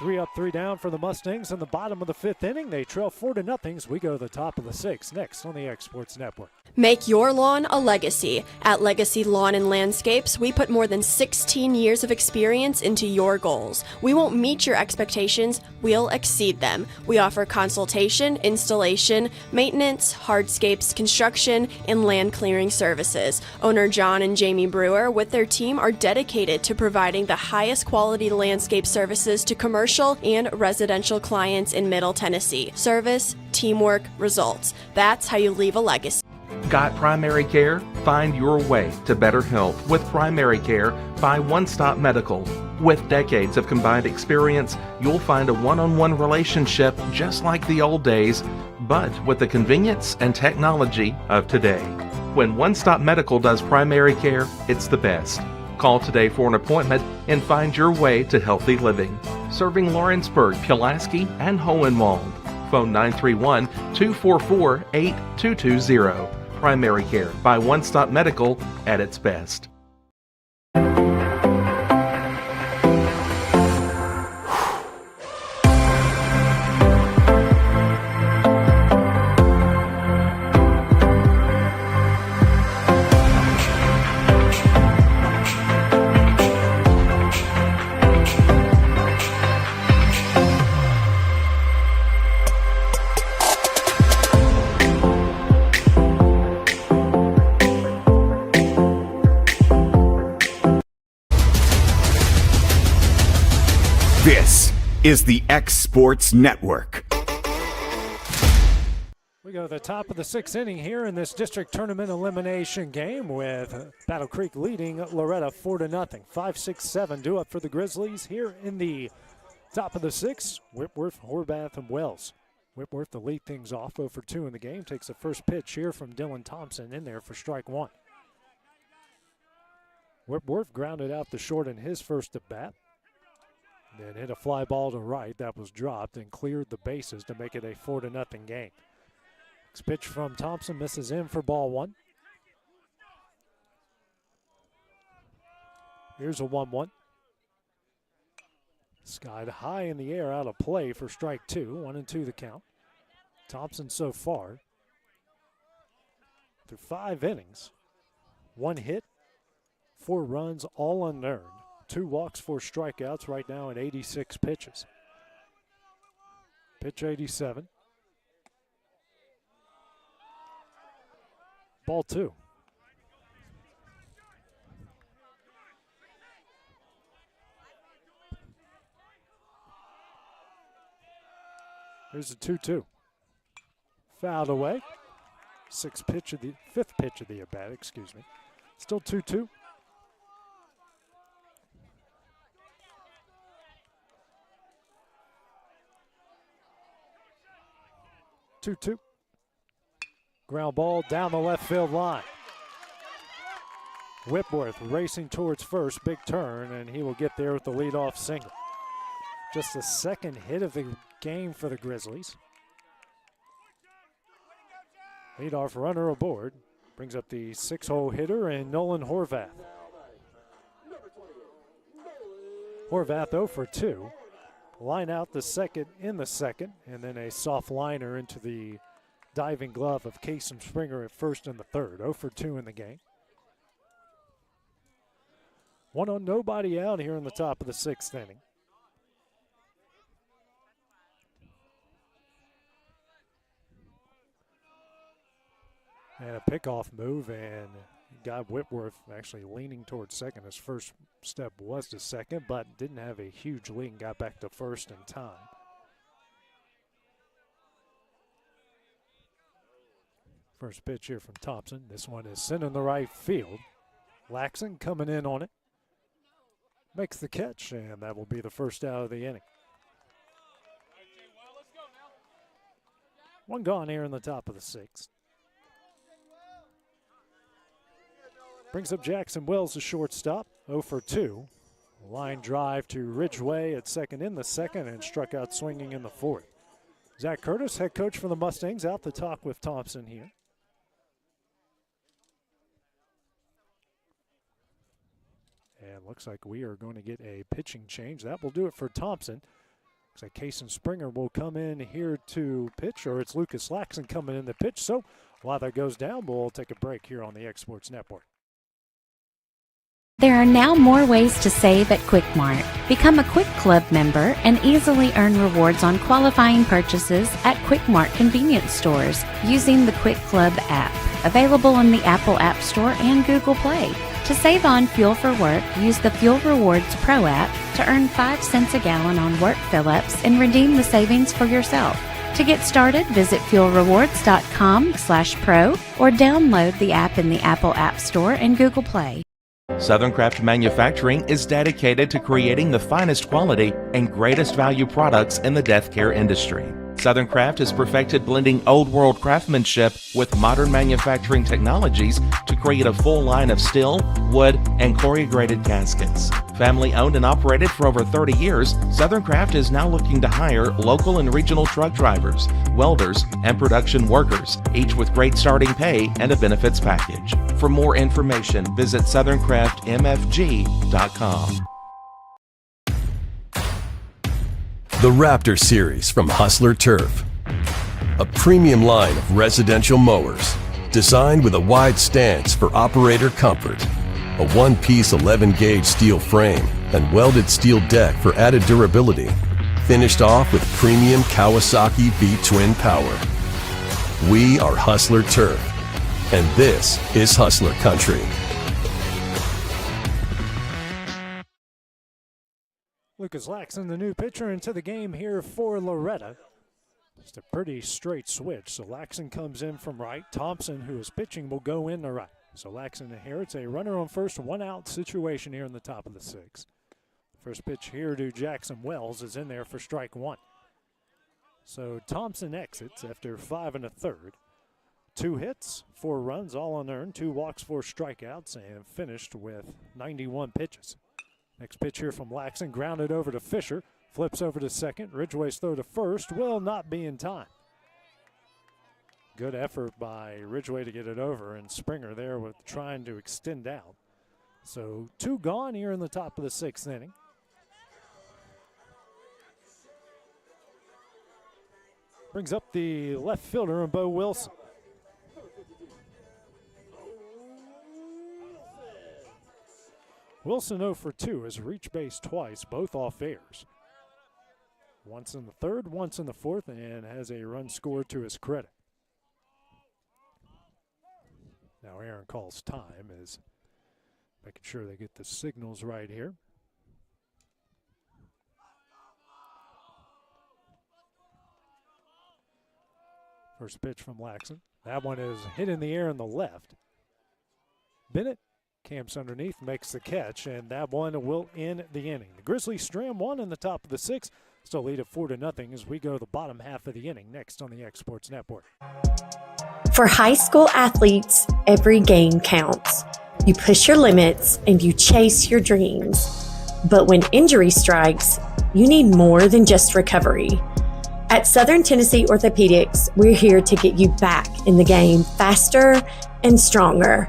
3 up, 3 down for the Mustangs in the bottom of the 5th inning. They trail 4-0 as we go to the top of the 6th. Next on the Exports Network. Make your lawn a legacy. At Legacy Lawn and Landscapes, we put more than 16 years of experience into your goals. We won't meet your expectations, we'll exceed them. We offer consultation, installation, maintenance, hardscapes, construction, and land clearing services. Owner John and Jamie Brewer with their team are dedicated to providing the highest quality landscape services to commercial and residential clients in Middle Tennessee. Service, teamwork, results. That's how you leave a legacy. Got primary care? Find your way to better health with primary care by One Stop Medical. With decades of combined experience, you'll find a one-on-one relationship just like the old days, but with the convenience and technology of today. When One Stop Medical does primary care, it's the best. Call today for an appointment and find your way to healthy living. Serving Lawrenceburg, Pulaski, and Hohenwald. Phone 931-244-8220. Primary care by One Stop Medical at its best. This is the X Sports Network. We go to the top of the 6th inning here in this district tournament elimination game with Battle Creek leading Loretto 4-0. 5, 6, 7 due up for the Grizzlies here in the top of the 6th. Whitworth, Horvath, and Wells. Whitworth to lead things off 0 for 2 in the game. Takes the first pitch here from Dylan Thompson in there for strike 1. Whitworth grounded out the short in his first at bat. Then hit a fly ball to right that was dropped and cleared the bases to make it a 4-0 game. Next pitch from Thompson misses in for ball 1. Here's a 1-1. Skied high in the air out of play for strike 2. 1-2 the count. Thompson so far through 5 innings 1 hit, 4 runs, all unearned. 2 walks, 4 strikeouts right now at 86 pitches. Pitch 87. Ball 2. Here's a 2-2. Fouled away. Fifth pitch of the at bat, excuse me. Still 2-2. Ground ball down the left field line. Whitworth racing towards first, big turn, and he will get there with the leadoff single. Just the second hit of the game for the Grizzlies. Leadoff runner aboard. Brings up the 6-hole hitter and Nolan Horvath. Horvath 0 for 2. Line out the second in the second, and then a soft liner into the diving glove of Casey Springer at first and the third. 0 for 2 in the game. 1 on, nobody out here in the top of the 6th inning. And a pickoff move, and got Whitworth actually leaning towards second. His first step was to second, but didn't have a huge lead and got back to first in time. First pitch here from Thompson. This one is sent in the right field. Laxon coming in on it. Makes the catch, and that will be the first out of the inning. 1 gone here in the top of the 6th. Brings up Jackson Wells, the shortstop, 0 for 2. Line drive to Ridgeway at second in the second and struck out swinging in the 4th. Zach Curtis, head coach for the Mustangs, out to talk with Thompson here. And looks like we are going to get a pitching change. That will do it for Thompson. Looks like Casey Springer will come in here to pitch, or it's Lucas Laxon coming in to pitch. So while that goes down, we'll take a break here on the X Sports Network. There are now more ways to save at Quick Mart. Become a Quick Club member and easily earn rewards on qualifying purchases at Quick Mart convenience stores using the Quick Club app, available in the Apple App Store and Google Play. To save on fuel for work, use the Fuel Rewards Pro app to earn 5 cents a gallon on work fill-ups and redeem the savings for yourself. To get started, visit fuelrewards.com/pro or download the app in the Apple App Store and Google Play. Southern Craft Manufacturing is dedicated to creating the finest quality and greatest value products in the death care industry. Southern Craft has perfected blending old world craftsmanship with modern manufacturing technologies to create a full line of steel, wood, and corrugated caskets. Family owned and operated for over 30 years, Southern Craft is now looking to hire local and regional truck drivers, welders, and production workers, each with great starting pay and a benefits package. For more information, visit southerncraftmfg.com. The Raptor Series from Hustler Turf. A premium line of residential mowers designed with a wide stance for operator comfort. A one-piece 11-gauge steel frame and welded steel deck for added durability. Finished off with premium Kawasaki V-twin power. We are Hustler Turf, and this is Hustler Country. Lucas Laxon, the new pitcher, into the game here for Loretto. Just a pretty straight switch. So Laxon comes in from right. Thompson, who is pitching, will go in to right. So Laxon inherits a runner on first, 1 out situation here in the top of the 6th. First pitch here to Jackson Wells is in there for strike 1. So Thompson exits after 5 1/3. 2 hits, 4 runs, all unearned, 2 walks, 4 strikeouts, and finished with 91 pitches. Next pitch here from Laxon, grounded over to Fisher, flips over to second. Ridgeway's throw to first will not be in time. Good effort by Ridgeway to get it over, and Springer there with trying to extend out. So 2 gone here in the top of the 6th inning. Brings up the left fielder, Bo Wilson. Wilson 0 for 2 has reached base twice, both off airs. Once in the third, once in the fourth, and has a run scored to his credit. Now Aaron calls time, is making sure they get the signals right here. First pitch from Laxon. That one is hit in the air in the left. Bennett camps underneath, makes the catch, and that one will end the inning. The Grizzlies string one in the top of the sixth. Still lead it 4-0 as we go to the bottom half of the inning next on the X Sports Network. For high school athletes, every game counts. You push your limits and you chase your dreams. But when injury strikes, you need more than just recovery. At Southern Tennessee Orthopedics, we're here to get you back in the game faster and stronger.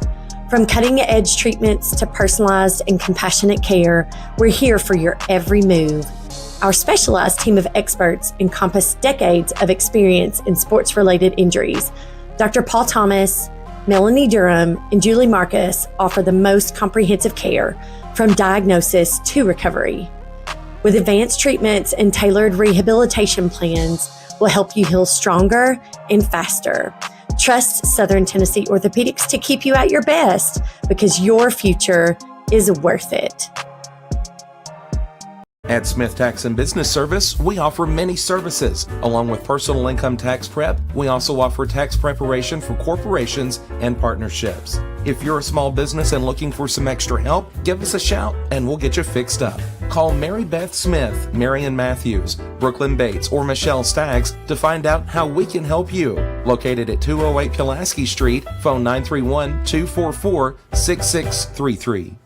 From cutting-edge treatments to personalized and compassionate care, we're here for your every move. Our specialized team of experts encompass decades of experience in sports-related injuries. Dr. Paul Thomas, Melanie Durham, and Julie Marcus offer the most comprehensive care from diagnosis to recovery. With advanced treatments and tailored rehabilitation plans, we'll help you heal stronger and faster. Trust Southern Tennessee Orthopedics to keep you at your best because your future is worth it. At Smith Tax and Business Service, we offer many services. Along with personal income tax prep, we also offer tax preparation for corporations and partnerships. If you're a small business and looking for some extra help, give us a shout and we'll get you fixed up. Call Mary Beth Smith, Marion Matthews, Brooklyn Bates, or Michelle Staggs to find out how we can help you. Located at 208 Pulaski Street, phone 931-244-6633.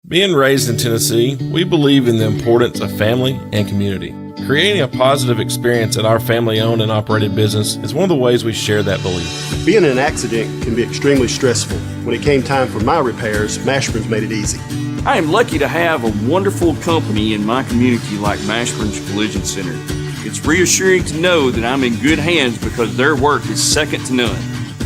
Being raised in Tennessee, we believe in the importance of family and community. Creating a positive experience at our family-owned and operated business is one of the ways we share that belief. Being in an accident can be extremely stressful. When it came time for my repairs, Mashburn's made it easy. I am lucky to have a wonderful company in my community like Mashburn's Collision Center. It's reassuring to know that I'm in good hands because their work is second to none.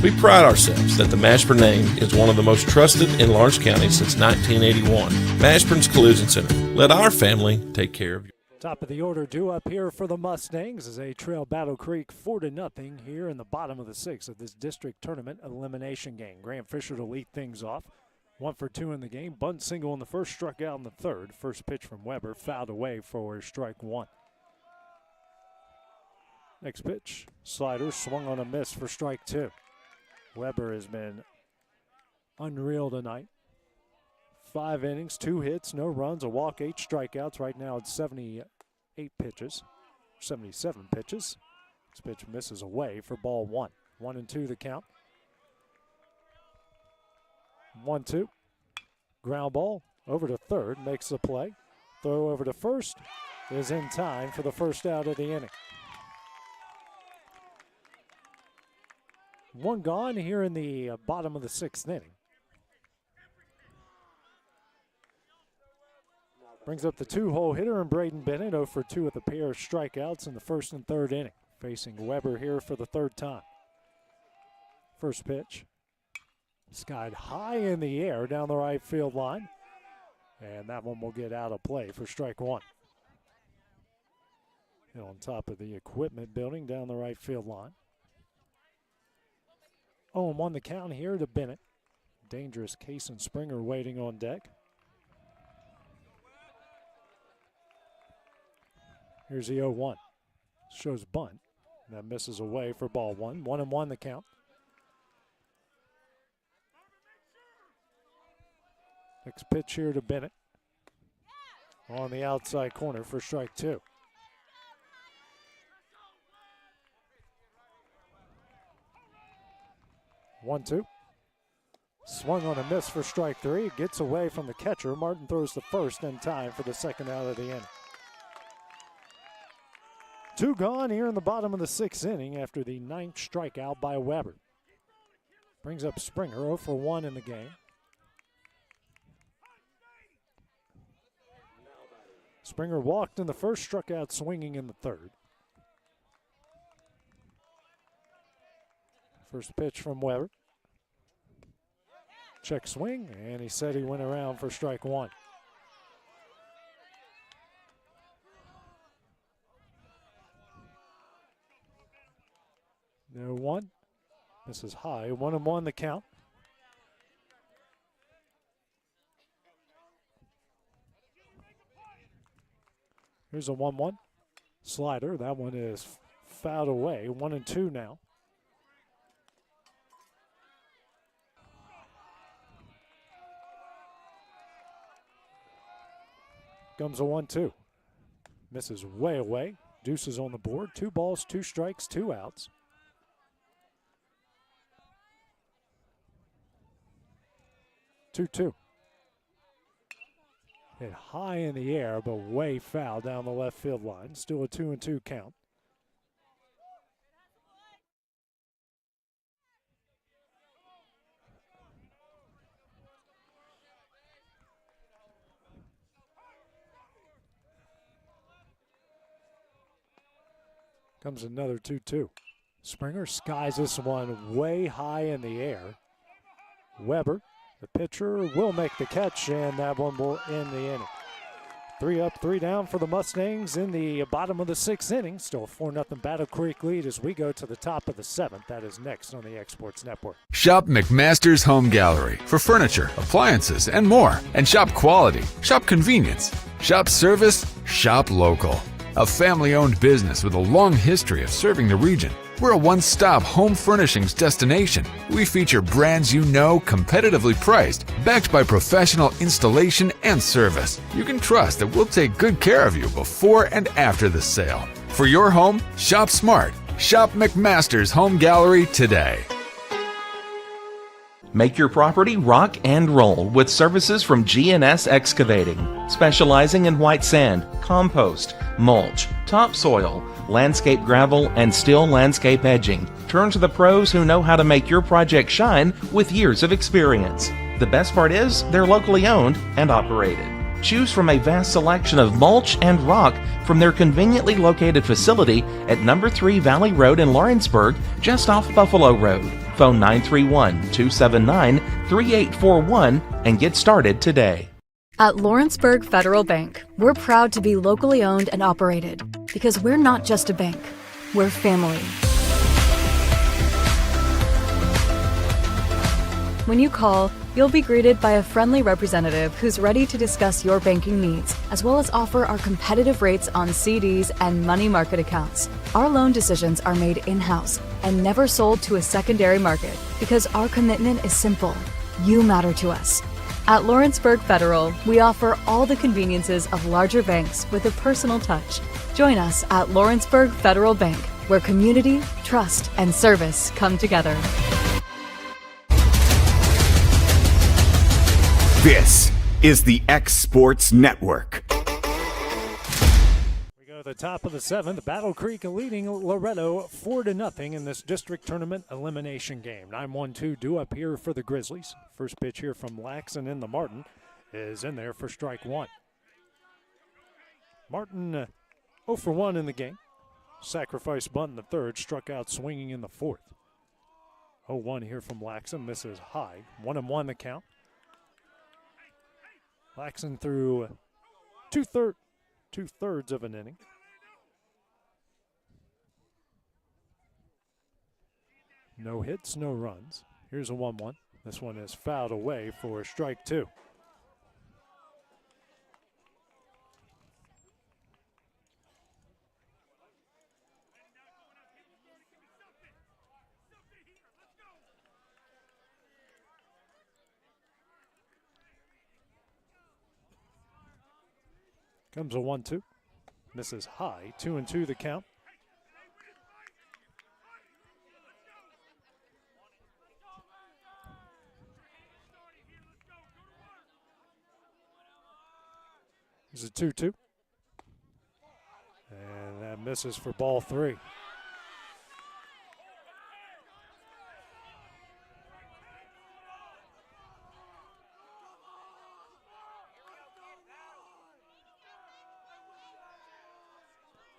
We pride ourselves that the Mashburn name is one of the most trusted in Lawrence County since 1981. Mashburn's Collision Center. Let our family take care of you. Top of the order due up here for the Mustangs as they trail Battle Creek 4-0 here in the bottom of the sixth of this district tournament elimination game. Grant Fisher to lead things off. 1 for 2 in the game. Bunt single in the first, struck out in the third. First pitch from Weber, fouled away for strike one. Next pitch, slider, swung on a miss for strike two. Weber has been unreal tonight. 5 innings, 2 hits, no runs, a walk, 8 strikeouts. Right now it's 78 pitches, 77 pitches. This pitch misses away for ball one. 1-2 the count. 1-2. Ground ball over to third, makes the play. Throw over to first is in time for the first out of the inning. One gone here in the bottom of the sixth inning. Brings up the 2-hole hitter and Braden Bennett, 0 for 2 with a pair of strikeouts in the first and third inning. Facing Weber here for the third time. First pitch. Skied high in the air down the right field line. And that one will get out of play for strike one. And on top of the equipment building down the right field line. 0-1 the count here to Bennett. Dangerous Case and Springer waiting on deck. Here's the 0-1. Shows bunt. That misses away for ball one. 1-1 the count. Next pitch here to Bennett. On the outside corner for strike two. 1-2. Swung on a miss for strike three. It gets away from the catcher. Martin throws the first in time for the second out of the inning. 2 gone here in the bottom of the sixth inning after the 9th strikeout by Weber. Brings up Springer, 0 for 1 in the game. Springer walked in the first, struck out swinging in the third. First pitch from Weber. Check swing, and he said he went around for strike one. 0-1. This is high. 1-1 the count. Here's a 1-1 slider. That one is fouled away. 1-2 now. Comes a 1-2. Misses way away. Deuces on the board. 2 balls, 2 strikes, 2 outs. Two. Hit high in the air, but way foul down the left field line. Still a 2-2 count. Comes another 2-2. Springer skies this one way high in the air. Weber, the pitcher, will make the catch, and that one will end the inning. 3 up, 3 down for the Mustangs in the bottom of the 6th inning. Still a 4-0 Battle Creek lead as we go to the top of the 7th. That is next on the Exports Network. Shop McMaster's Home Gallery for furniture, appliances, and more. And shop quality, shop convenience, shop service, shop local. A family-owned business with a long history of serving the region. We're a one-stop home furnishings destination. We feature brands you know, competitively priced, backed by professional installation and service. You can trust that we'll take good care of you before and after the sale. For your home, shop smart. Shop McMaster's Home Gallery today. Make your property rock and roll with services from G&S Excavating, specializing in white sand, compost, mulch, topsoil, landscape gravel, and steel landscape edging. Turn to the pros who know how to make your project shine with years of experience. The best part is they're locally owned and operated. Choose from a vast selection of mulch and rock from their conveniently located facility at number 3 Valley Road in Lawrenceburg, just off Buffalo Road. Phone 931-279-3841 and get started today. At Lawrenceburg Federal Bank, we're proud to be locally owned and operated because we're not just a bank, we're family. When you call, you'll be greeted by a friendly representative who's ready to discuss your banking needs, as well as offer our competitive rates on CDs and money market accounts. Our loan decisions are made in-house and never sold to a secondary market because our commitment is simple. You matter to us. At Lawrenceburg Federal, we offer all the conveniences of larger banks with a personal touch. Join us at Lawrenceburg Federal Bank, where community, trust, and service come together. This is the X Sports Network. We go to the top of the 7th. Battle Creek leading Loretto 4-0 in this district tournament elimination game. 9-1-2 due up here for the Grizzlies. First pitch here from Laxon in the Martin is in there for strike 1. Martin 0 for 1 in the game. Sacrifice bunt in the 3rd, struck out swinging in the 4th. 0-1 here from Laxon, misses high. 1-1 the count. Laxon through two-thirds of an inning. No hits, no runs. Here's a 1-1. This one is fouled away for strike 2. Comes a 1-2. Misses high. 2-2 the count. Here's a 2-2. And that misses for ball 3.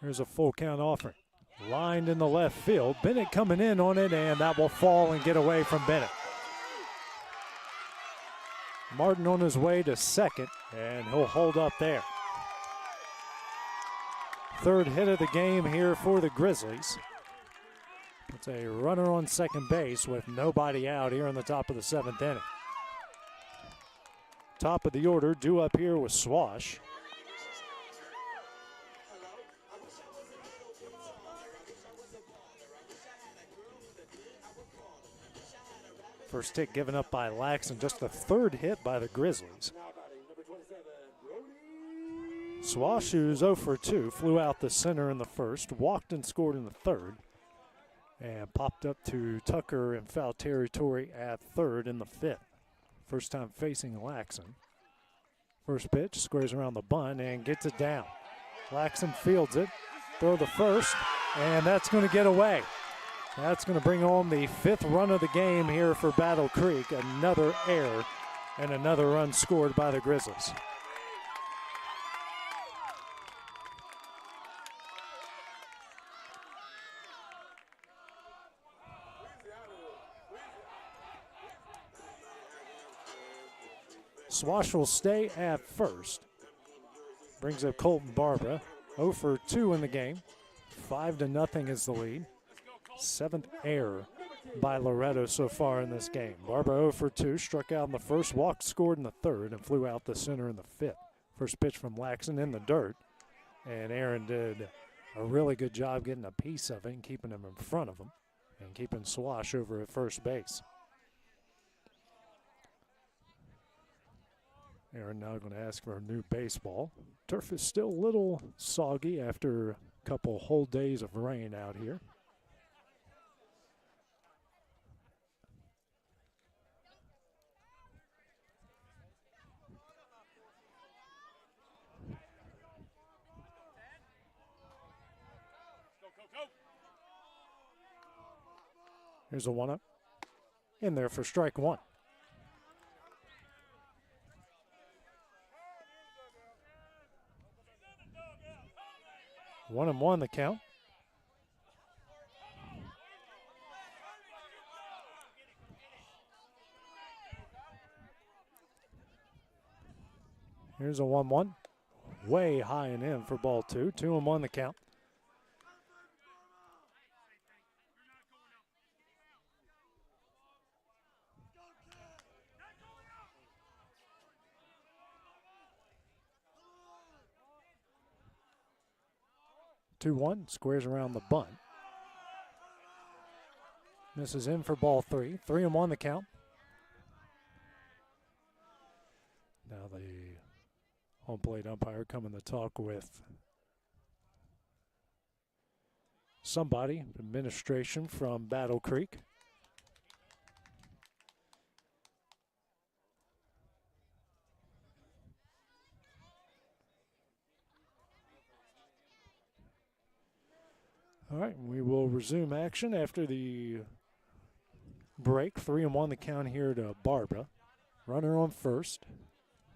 Here's a full count offering. Lined in the left field. Bennett coming in on it, and that will fall and get away from Bennett. Martin on his way to second, and he'll hold up there. 3rd hit of the game here for the Grizzlies. It's a runner on second base with nobody out here in the top of the 7th inning. Top of the order, due up here with Swash. First hit given up by Laxon, just the 3rd hit by the Grizzlies. Swash, who's 0 for 2, flew out the center in the 1st, walked and scored in the 3rd, and popped up to Tucker in foul territory at 3rd in the 5th. First time facing Laxon. First pitch, squares around the bunt and gets it down. Laxon fields it, throw the first, and that's going to get away. That's going to bring home the 5th run of the game here for Battle Creek. Another error and another run scored by the Grizzlies. Swash will stay at first. Brings up Colton Barbara. 0 for 2 in the game. 5-0 is the lead. 7th error by Loretto so far in this game. Barbara 0 for 2, struck out in the 1st, walked, scored in the 3rd, and flew out the center in the 5th. First pitch from Laxon in the dirt, and Aaron did a really good job getting a piece of it and keeping him in front of him and keeping Swash over at first base. Aaron now going to ask for a new baseball. Turf is still a little soggy after a couple whole days of rain out here. Here's a 1-up. In there for strike 1. One and one the count. Here's a 1-1. Way high and in for ball 2. 2-1 the count. Two one, squares around the bunt. Misses in for ball 3. 3-1 the count. Now the home plate umpire coming to talk with somebody, administration from Battle Creek. All right, we will resume action after the break. 3-1 the count here to Barbara. Runner on first.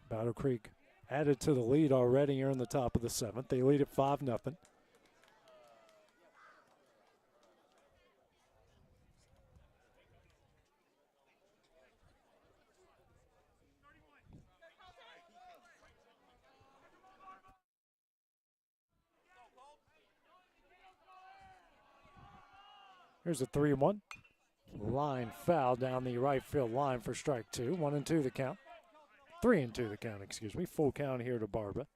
Battle Creek added to the lead already here in the top of the 7th. They lead at 5-0. Here's a 3-1. Line foul down the right field line for strike 2. 1-2 the count. 3-2 the count, excuse me. Full count here to Barbara.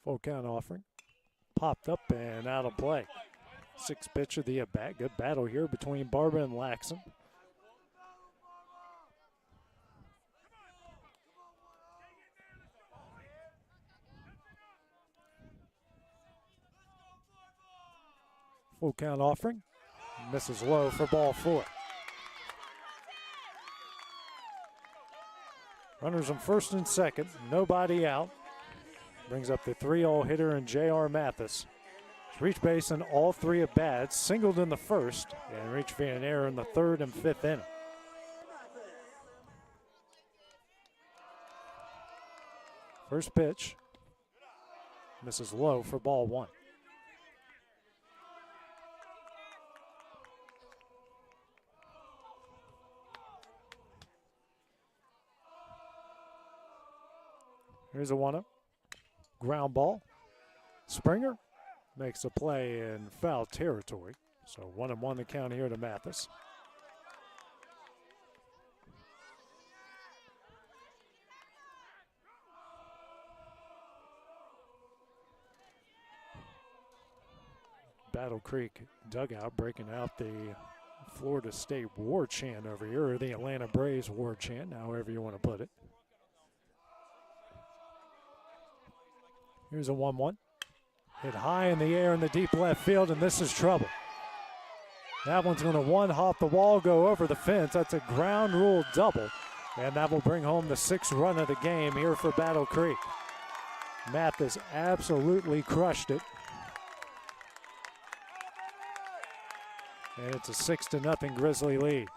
Full count offering. Popped up and out of play. 6th pitch of the at-bat. Good battle here between Barbara and Laxon. Full count offering. Misses low for ball 4. Runners on first and second. Nobody out. Brings up the 3-0 hitter in J.R. Mathis. Reached base in all 3 at-bats, singled in the 1st, and reached via an error in the 3rd and 5th inning. First pitch. Misses low for ball 1. Here's a 1-0. Ground ball. Springer makes a play in foul territory. So 1-1 the count here to Mathis. Battle Creek dugout breaking out the Florida State war chant over here, or the Atlanta Braves war chant, however you want to put it. Here's a 1-1. Hit high in the air in the deep left field, and this is trouble. That one's going to one-hop the wall, go over the fence. That's a ground rule double, and that will bring home the 6th run of the game here for Battle Creek. Mathis absolutely crushed it. And it's a 6-0 Grizzly lead.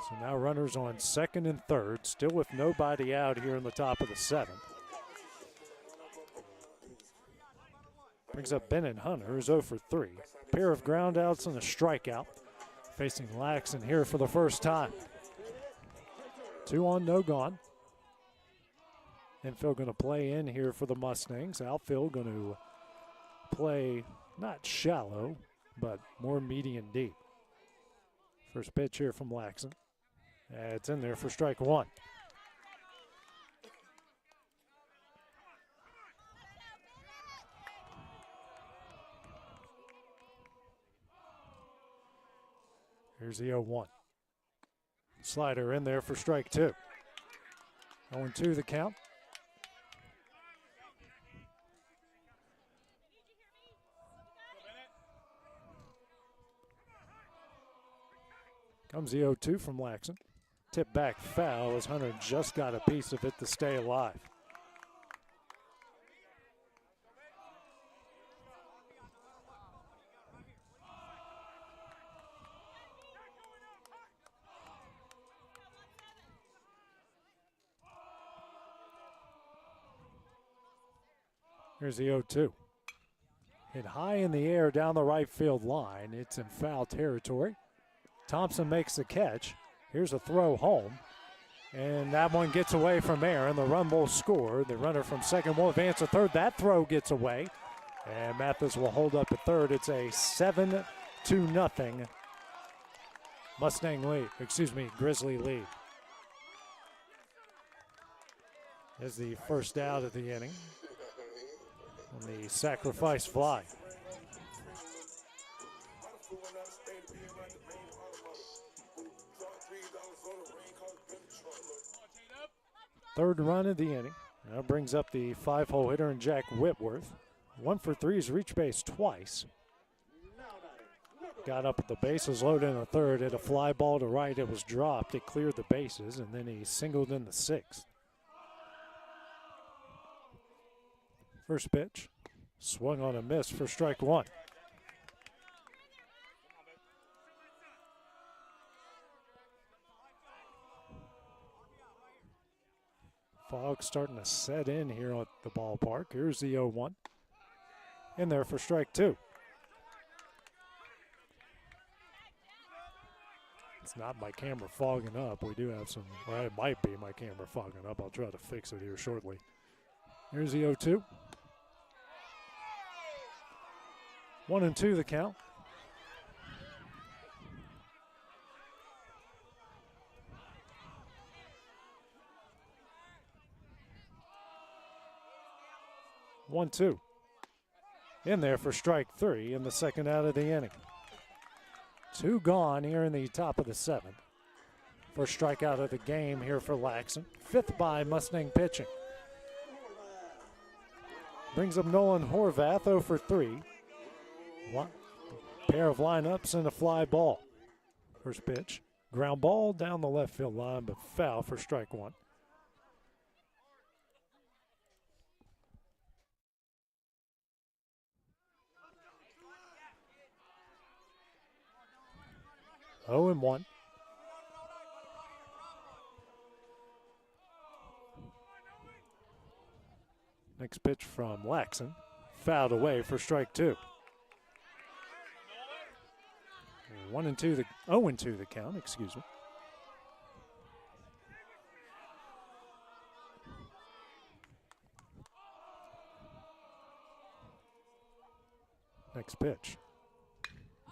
So now runners on 2nd and 3rd, still with nobody out here in the top of the 7th. Brings up Bennett Hunter, who's 0 for 3. Pair of groundouts and a strikeout. Facing Laxon here for the first time. 2 on, no gone. Infield going to play in here for the Mustangs. Outfield going to play not shallow, but more median deep. First pitch here from Laxon. It's in there for strike 1. Here's the 0-1. Slider in there for strike 2. 0-2 the count. Comes the 0-2 from Laxon. Tip back foul as Hunter just got a piece of it to stay alive. Here's the 0-2. Hit high in the air down the right field line. It's in foul territory. Thompson makes the catch. Here's a throw home. And that one gets away from Aaron. The run will score. The runner from second will advance to third. That throw gets away. And Mathis will hold up at third. It's a 7-0 Mustang lead. Grizzly lead. As the first out of the inning. On the sacrifice fly. Third run of the inning. That brings up the 5-hole hitter in Jack Whitworth. 1 for 3 is reached base twice. Got up at the bases loaded in the third. Hit a fly ball to right. It was dropped. It cleared the bases, and then he singled in the 6th. First pitch. Swung on a miss for strike 1. Fog starting to set in here at the ballpark. Here's the 0-1. In there for strike 2. It's not my camera fogging up. We do have some, well, it might be my camera fogging up. I'll try to fix it here shortly. Here's the 0-2. 1-2 the count. One, two. In there for strike 3 in the second out of the inning. 2 gone here in the top of the 7th. First strikeout of the game here for Laxon. 5th by Mustang pitching. Brings up Nolan Horvath, 0 for 3. Pair of lineups and a fly ball. First pitch. Ground ball down the left field line, but foul for strike 1. Oh and 1. Next pitch from Laxon. Fouled away for strike 2. 1-2 the 0-2 the count, excuse me. Next pitch.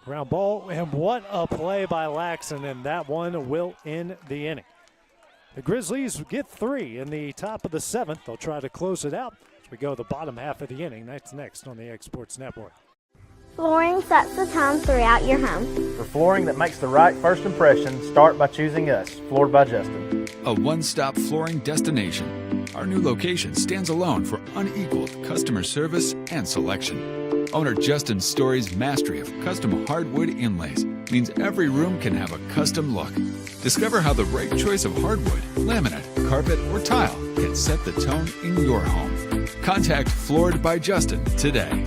Ground ball, and what a play by Laxon, and that one will end the inning. The Grizzlies get 3 in the top of the 7th. They'll try to close it out as we go the bottom half of the inning. That's next on the X Sports Network. Flooring sets the tone throughout your home. For flooring that makes the right first impression, start by choosing us, Floored by Justin. A one-stop flooring destination. Our new location stands alone for unequaled customer service and selection. Owner Justin Story's mastery of custom hardwood inlays means every room can have a custom look. Discover how the right choice of hardwood, laminate, carpet, or tile can set the tone in your home. Contact Floored by Justin today.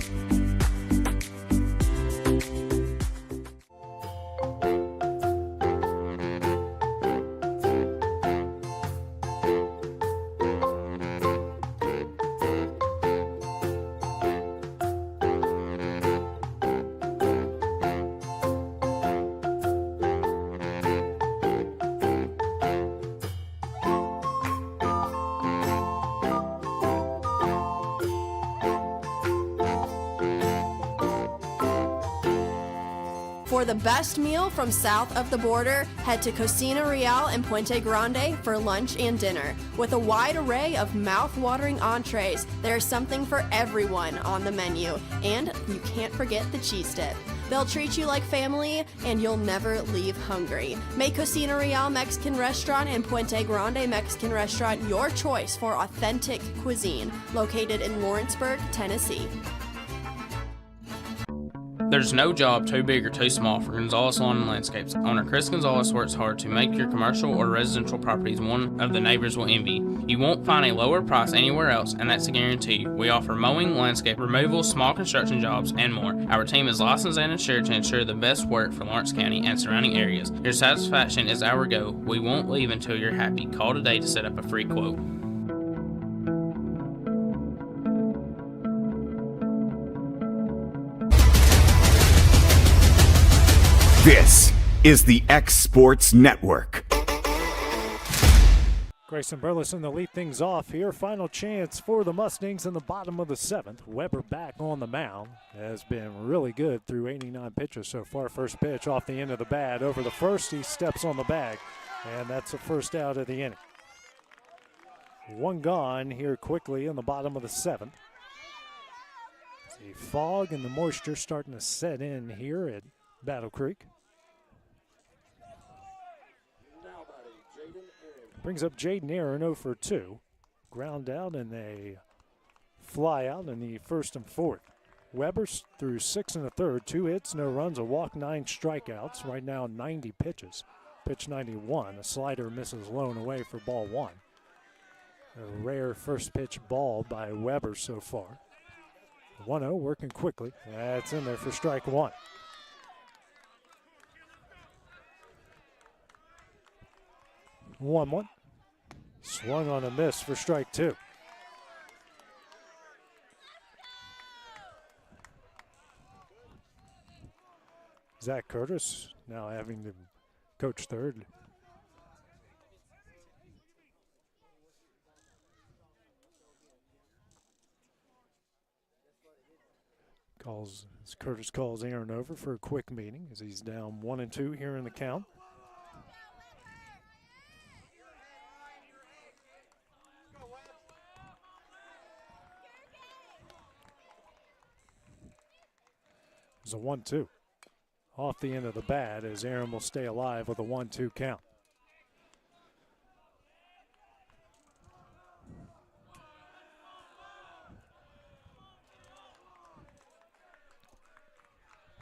For the best meal from south of the border, head to Cocina Real in Puente Grande for lunch and dinner. With a wide array of mouth-watering entrees, there's something for everyone on the menu. And you can't forget the cheese dip. They'll treat you like family, and you'll never leave hungry. Make Cocina Real Mexican Restaurant and Puente Grande Mexican Restaurant your choice for authentic cuisine, located in Lawrenceburg, Tennessee. There's no job too big or too small for Gonzalez Lawn and Landscapes. Owner Chris Gonzalez works hard to make your commercial or residential properties one of the neighbors will envy. You won't find a lower price anywhere else, and that's a guarantee. We offer mowing, landscape removal, small construction jobs, and more. Our team is licensed and insured to ensure the best work for Lawrence County and surrounding areas. Your satisfaction is our goal. We won't leave until you're happy. Call today to set up a free quote. This is the X Sports Network. Grayson Burleson to lead things off here. Final chance for the Mustangs in the bottom of the 7th. Weber back on the mound. Has been really good through 89 pitches so far. First pitch off the end of the bat. Over the first, he steps on the bag. And that's the first out of the inning. One gone here quickly in the bottom of the 7th. The fog and the moisture starting to set in here at Battle Creek. Brings up Jaden Aaron 0 for 2. Ground out and a fly out in the first and 4th. Weber through 6 1/3, 2 hits, no runs, a walk, 9 strikeouts. Right now 90 pitches. Pitch 91. A slider misses lone away for ball 1. A rare first pitch ball by Weber so far. 1-0 working quickly. That's in there for strike 1. 1-1. Swung on a miss for strike 2. Zach Curtis now having to coach third. Curtis calls Aaron over for a quick meeting as he's down 1-2 here in the count. It's a 1-2 off the end of the bat as Aaron will stay alive with a 1-2 count.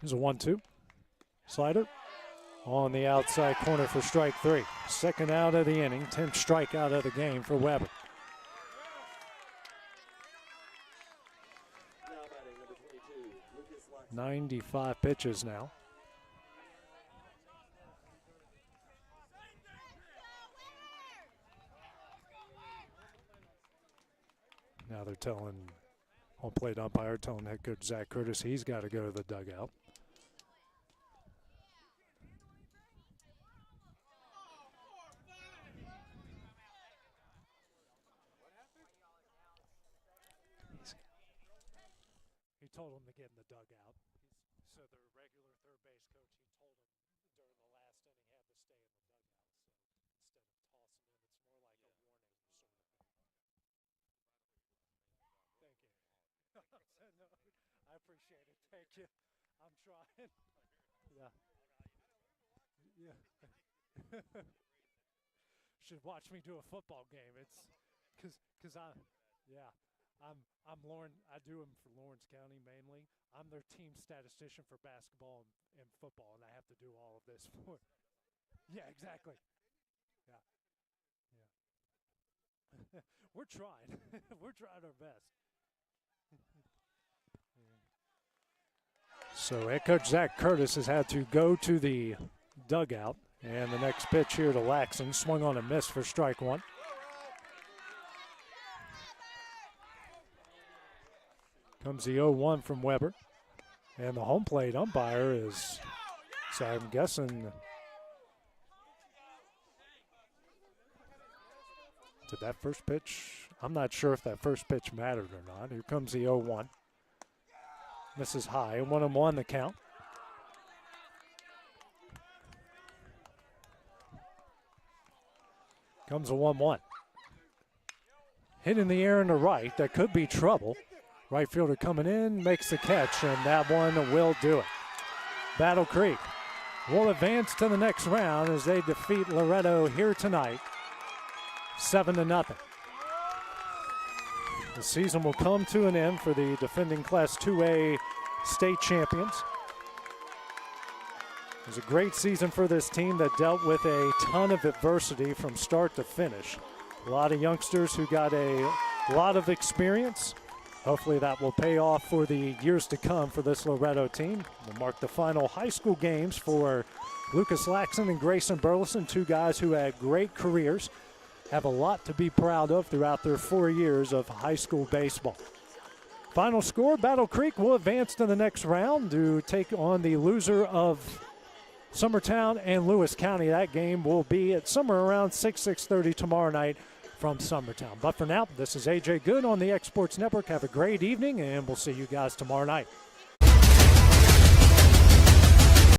There's a 1-2. Slider on the outside corner for strike 3. Second out of the inning, 10th strikeout of the game for Weber. .95 pitches now. Now they're telling home plate umpire, telling head coach Zach Curtis he's got to go to the dugout. told him to get in the dugout. So the regular third base coach, he told him during the last inning he had to stay in the dugout. So instead of tossing him, it's more like a warning sort of thing. Thank you. No, I appreciate it. Thank you. I'm trying. Yeah. Yeah. Should watch me do a football game. It's because I'm Lawrence. I do them for Lawrence County mainly. I'm their team statistician for basketball and football, and I have to do all of this for. Yeah, exactly. Yeah. We're trying. We're trying our best. So head coach Zach Curtis has had to go to the dugout. And the next pitch here to Laxon, swung on a miss for strike one. Comes the 0-1 from Weber. And the home plate umpire is, so I'm guessing, did that first pitch? I'm not sure if that first pitch mattered or not. Here comes the 0-1. Misses high, 1-1 the count. Comes a 1-1. Hit in the air in the right. That could be trouble. Right fielder coming in, makes the catch, and that one will do it. Battle Creek will advance to the next round as they defeat Loretto here tonight, 7-0. The season will come to an end for the defending Class 2A state champions. It was a great season for this team that dealt with a ton of adversity from start to finish. A lot of youngsters who got a lot of experience. Hopefully that will pay off for the years to come for this Loretto team. We'll mark the final high school games for Lucas Laxon and Grayson Burleson, two guys who had great careers, have a lot to be proud of throughout their 4 years of high school baseball. Final score, Battle Creek will advance to the next round to take on the loser of Summertown and Lewis County. That game will be at somewhere around 6:30 tomorrow night from Summertown. But for now, this is AJ Good on the Exports Network. Have a great evening, and we'll see you guys tomorrow night.